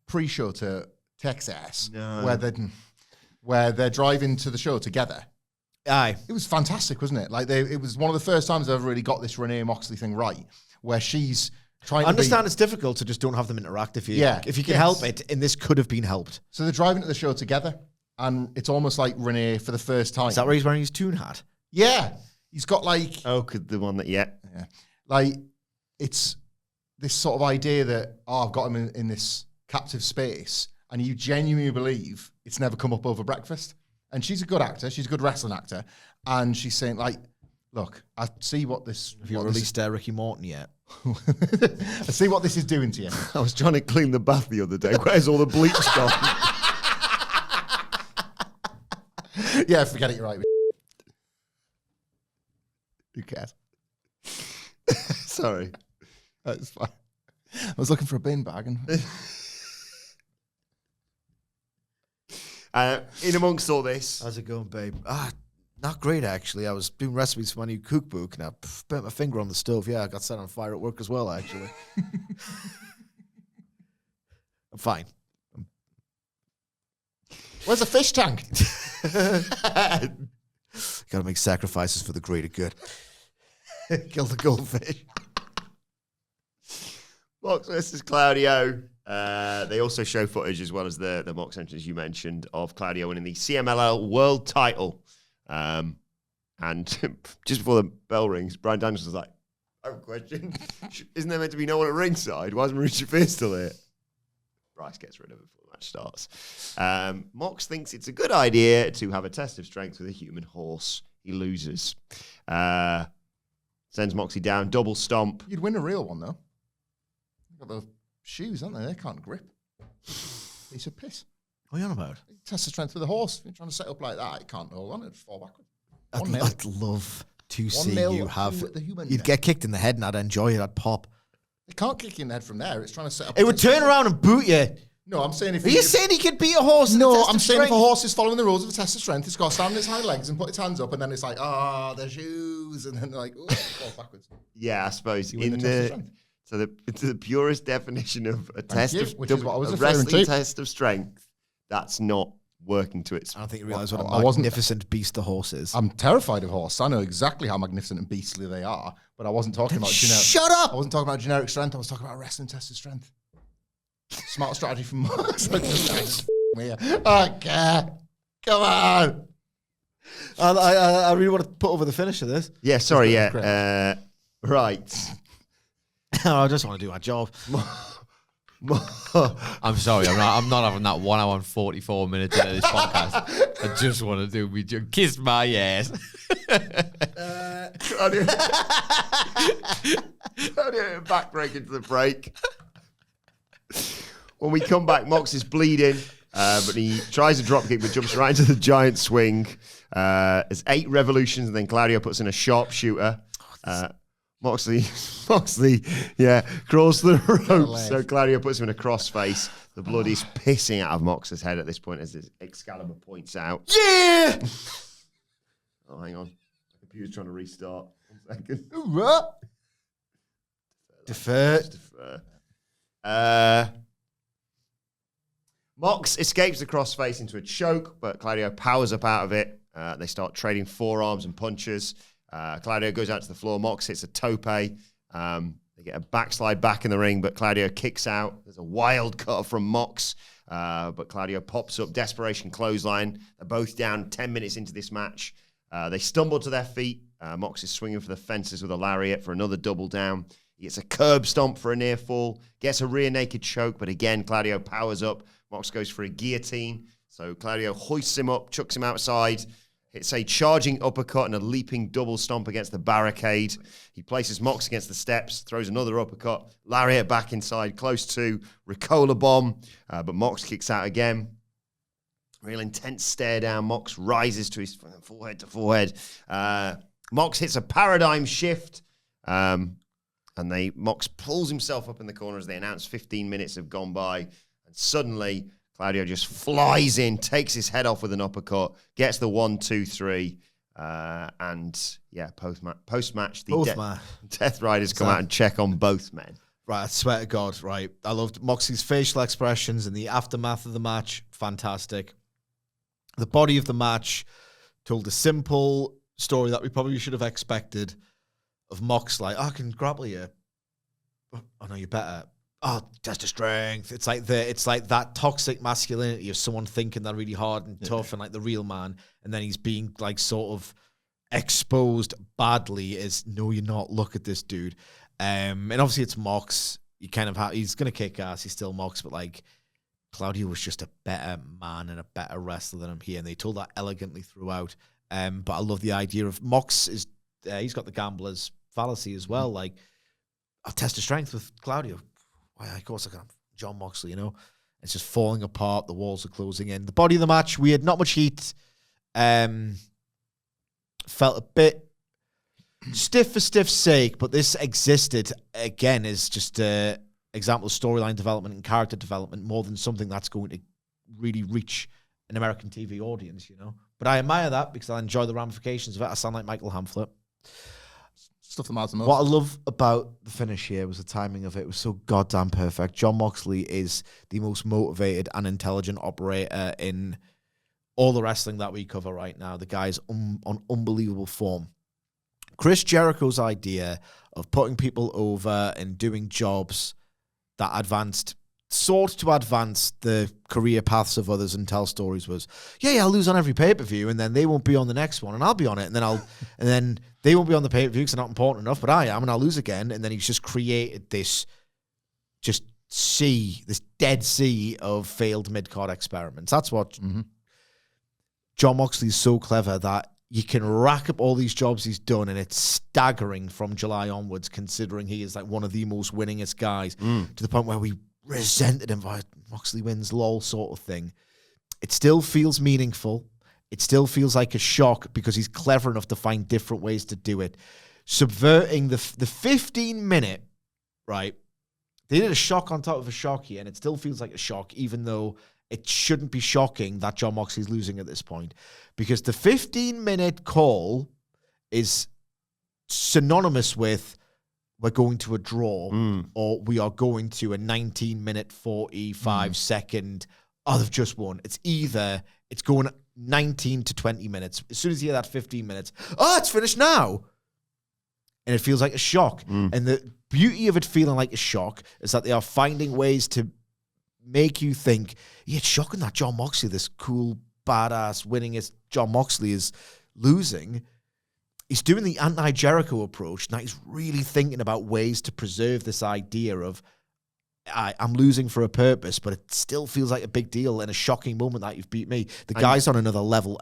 pre-show to Texas, where they're driving to the show together. Aye. It was fantastic, wasn't it? Like it was one of the first times I've ever really got this Renee Moxley thing right, where she's trying. I understand it's difficult to just don't have them interact if you can help it, and this could have been helped. So they're driving to the show together, and it's almost like Renee for the first time. Is that where he's wearing his tune hat? Yeah. He's got like... the one that, yeah. Like, it's this sort of idea that, I've got him in this captive space, and you genuinely believe it's never come up over breakfast. And she's a good actor. She's a good wrestling actor. And she's saying, like, look, I see what this... Have you released Ricky Morton yet? I see what this is doing to you. I was trying to clean the bath the other day. Where's all the bleach gone? Yeah, forget it, you're right. Who cares? Sorry. That's fine. I was looking for a bin bag. And in amongst all this... How's it going, babe? Not great, actually. I was doing recipes for my new cookbook, and I burnt my finger on the stove. Yeah, I got set on fire at work as well, actually. I'm fine. Where's the fish tank? Got to make sacrifices for the greater good. Kill the goldfish. Mox versus Claudio. They also show footage, as well as the Mox entrance you mentioned, of Claudio winning the CMLL World Title. And just before the bell rings, Bryan Danielson was like, "I have a question. Isn't there meant to be no one at ringside? Why isn't Richard Pierce still here?" Bryce gets rid of it before the match starts. Mox thinks it's a good idea to have a test of strength with a human horse. He loses. Sends Moxley down, double stomp. You'd win a real one, though. Got those shoes, aren't they? They can't grip. Piece of piss. What are you on about? Test the strength with a horse. If you're trying to set up like that, it can't hold on. It'd fall backwards. I'd love to see you have... You'd You'd get kicked in the head and I'd enjoy it. I'd pop. It can't kick you in the head from there. It's trying to set up... It would turn around and boot you. No, I'm saying if... Are you saying he could beat a horse? No, I'm saying if a horse is following the rules of a test of strength, it's got to stand on its hind legs and put its hands up, and then it's like, the shoes, and then like, fall backwards. Yeah, I suppose. In the so the purest definition of a test of which is what I was a referring wrestling to. test of strength, that's not working to its... I don't think you realise what a magnificent beast the horse is. I'm terrified of horses. I know exactly how magnificent and beastly they are, but I wasn't talking about generic... Shut up! I wasn't talking about generic strength. I was talking about wrestling test of strength. Smart strategy from Mox. Okay, come on. I really want to put over the finish of this. Yeah, sorry, yeah. Right. I just want to do my job. I'm sorry, I'm not having that 1 hour and 44 minutes into this podcast. I just want to do me joke. Kiss my ass. Claudio backbreak into the break. When we come back, Mox is bleeding, but he tries a drop kick, but jumps right into the giant swing. There's 8 revolutions, and then Claudio puts in a sharpshooter. Moxley, crawls to the ropes. So Claudio puts him in a crossface. The blood is pissing out of Mox's head at this point, as Excalibur points out. Yeah! Oh, hang on. The computer's trying to restart. 1 second. Defer. Mox escapes the crossface into a choke, but Claudio powers up out of it. They start trading forearms and punches. Claudio goes out to the floor. Mox hits a tope. They get a backslide back in the ring, but Claudio kicks out. There's a wild cut from Mox, but Claudio pops up. Desperation clothesline. They're both down 10 minutes into this match. They stumble to their feet. Mox is swinging for the fences with a lariat for another double down. He gets a curb stomp for a near fall. Gets a rear naked choke, but again, Claudio powers up. Mox goes for a guillotine. So Claudio hoists him up, chucks him outside. Hits a charging uppercut and a leaping double stomp against the barricade. He places Mox against the steps, throws another uppercut, lariat back inside, close to Ricola bomb, but Mox kicks out again. Real intense stare down. Mox rises to his forehead to forehead. Mox hits a paradigm shift, and Mox pulls himself up in the corner as they announce 15 minutes have gone by, and suddenly Claudio just flies in, takes his head off with an uppercut, gets the 1, 2, 3, and post-match, the Death Riders come out and check on both men. Right, I swear to God, right. I loved Moxie's facial expressions in the aftermath of the match. Fantastic. The body of the match told a simple story that we probably should have expected of Mox, like, I can grapple you. Oh, no, you're better. Oh, test of strength. It's like that toxic masculinity of someone thinking they're really hard and tough and like the real man, and then he's being like sort of exposed badly as, no, you're not. Look at this dude. And obviously it's Mox. You kind of he's gonna kick ass. He's still Mox, but like Claudio was just a better man and a better wrestler than him here, and they told that elegantly throughout. But I love the idea of Mox is he's got the gambler's fallacy as well. Like, I'll test of strength with Claudio. Of course I can. John Moxley, you know. It's just falling apart. The walls are closing in. The body of the match, we had not much heat. Felt a bit stiff for stiff's sake, but this existed, again, as just an example of storyline development and character development more than something that's going to really reach an American TV audience, you know. But I admire that because I enjoy the ramifications of it. I sound like Michael Hamflett. Stuff that matters the most. What I love about the finish here was the timing of it. It was so goddamn perfect. John Moxley is the most motivated and intelligent operator in all the wrestling that we cover right now. The guy's on unbelievable form. Chris Jericho's idea of putting people over and doing jobs that sought to advance the career paths of others and tell stories was, I'll lose on every pay-per-view and then they won't be on the next one and I'll be on it and then they won't be on the pay-per-view because they're not important enough, but I am, and I'll lose again. And then he's just created this dead sea of failed mid-card experiments. That's what John Moxley is so clever that you can rack up all these jobs he's done, and it's staggering from July onwards, considering he is like one of the most winningest guys to the point where we resented him by Moxley wins, lol sort of thing. It still feels meaningful. It still feels like a shock because he's clever enough to find different ways to do it. Subverting the 15-minute, right? They did a shock on top of a shock here, and it still feels like a shock, even though it shouldn't be shocking that John Moxley's losing at this point. Because the 15-minute call is synonymous with we're going to a draw or we are going to a 19-minute, 45-second, they've just won. It's either it's going 19 to 20 minutes. As soon as you hear that 15 minutes, it's finished now. And it feels like a shock. And the beauty of it feeling like a shock is that they are finding ways to make you think, it's shocking that John Moxley, this cool, badass, winningest John Moxley, is losing. He's doing the anti-Jericho approach. Now he's really thinking about ways to preserve this idea of I'm losing for a purpose, but it still feels like a big deal and a shocking moment that you've beat me. The guy's on another level.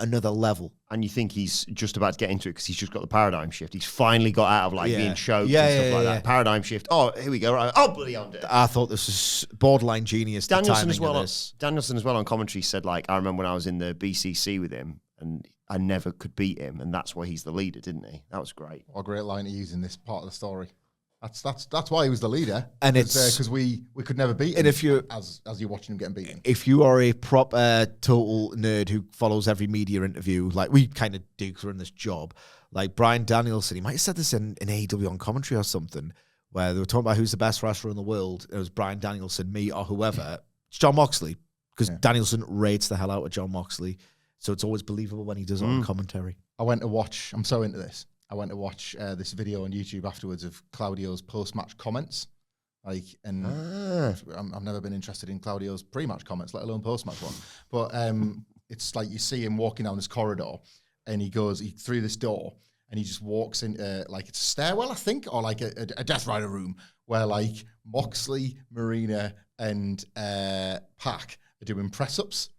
And you think he's just about to get into it because he's just got the paradigm shift. He's finally got out of being choked and stuff like that. Paradigm shift. Oh, here we go. Right. Oh, bloody on it. I thought this was borderline genius. Danielson as well on commentary said, I remember when I was in the BCC with him and I never could beat him, and that's why he's the leader, didn't he? That was great. What a great line to use in this part of the story. That's why he was the leader, and it's because we could never beat him. And if you as you're watching him getting beaten, if you are a proper total nerd who follows every media interview, like we kind of do because we're in this job, like Bryan Danielson, he might have said this in AEW on commentary or something, where they were talking about who's the best wrestler in the world. It was Bryan Danielson, me, or whoever. It's Jon Moxley, because Danielson rates the hell out of Jon Moxley, so it's always believable when he does it on commentary. I went to watch. I'm so into this. I went to watch this video on YouTube afterwards of Claudio's post-match comments. I've never been interested in Claudio's pre-match comments, let alone post-match one. But it's like you see him walking down this corridor, and he through this door, and he just walks in it's a stairwell, I think, or like a Death Rider room where Moxley, Marina, and Pac are doing press-ups,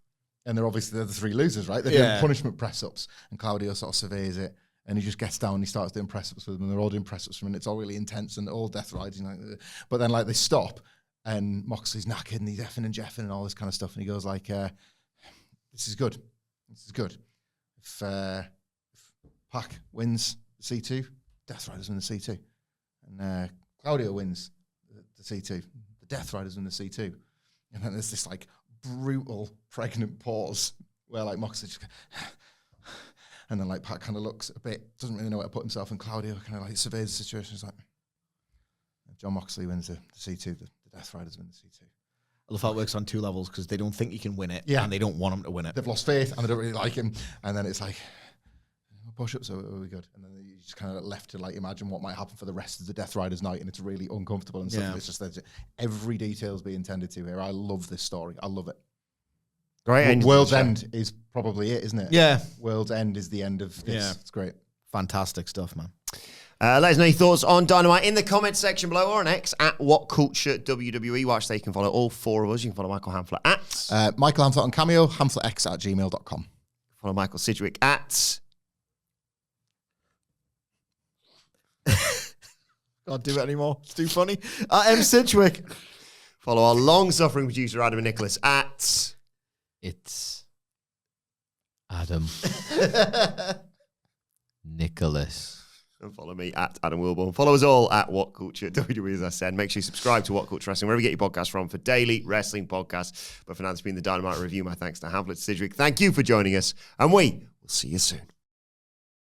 and they're the three losers, right? They're doing punishment press-ups, and Claudio sort of surveys it. And he just gets down and he starts doing press-ups with them, and they're all doing press-ups from him, and it's all really intense and all death rides. But then they stop, and Moxley's knackered, and he's effing and jeffing and all this kind of stuff. And he goes this is good. This is good. If Pac wins the C2, Death Riders win the C2. And Claudio wins the C2. The Death Riders win the C2. And then there's this brutal pregnant pause where Moxley just and then Pac kind of looks a bit, doesn't really know where to put himself, and Claudio kind of surveys the situation. He's Jon Moxley wins the C2, the Death Riders win the C2. I love how it works on two levels, because they don't think he can win it, and they don't want him to win it. They've lost faith, and they don't really like him, and then it's push-ups, are we good? And then you just kind of left to imagine what might happen for the rest of the Death Riders night, and it's really uncomfortable, and it's just every detail's being tended to here. I love this story. I love it. Great. World's End is probably it, isn't it? Yeah. World's End is the end of this. Yeah. It's great. Fantastic stuff, man. Let us know your thoughts on Dynamite in the comments section below, or on X at WhatCulture WWE. Watch there. You can follow all four of us. You can follow Michael Hamflett at Michael Hamflett on Cameo, HamflettX@gmail.com. Follow Michael Sidgwick at Can't do it anymore. It's too funny. M. Sidgwick. Follow our long-suffering producer Adam and Nicholas at It's Adam Nicholas. And follow me at Adam Wilbourn. Follow us all at WhatCulture WWE, as I said. Make sure you subscribe to WhatCulture Wrestling, wherever you get your podcasts from, for daily wrestling podcasts. But for now, this has been the Dynamite Review. My thanks to Hamflett Sidgwick. Thank you for joining us, and we will see you soon.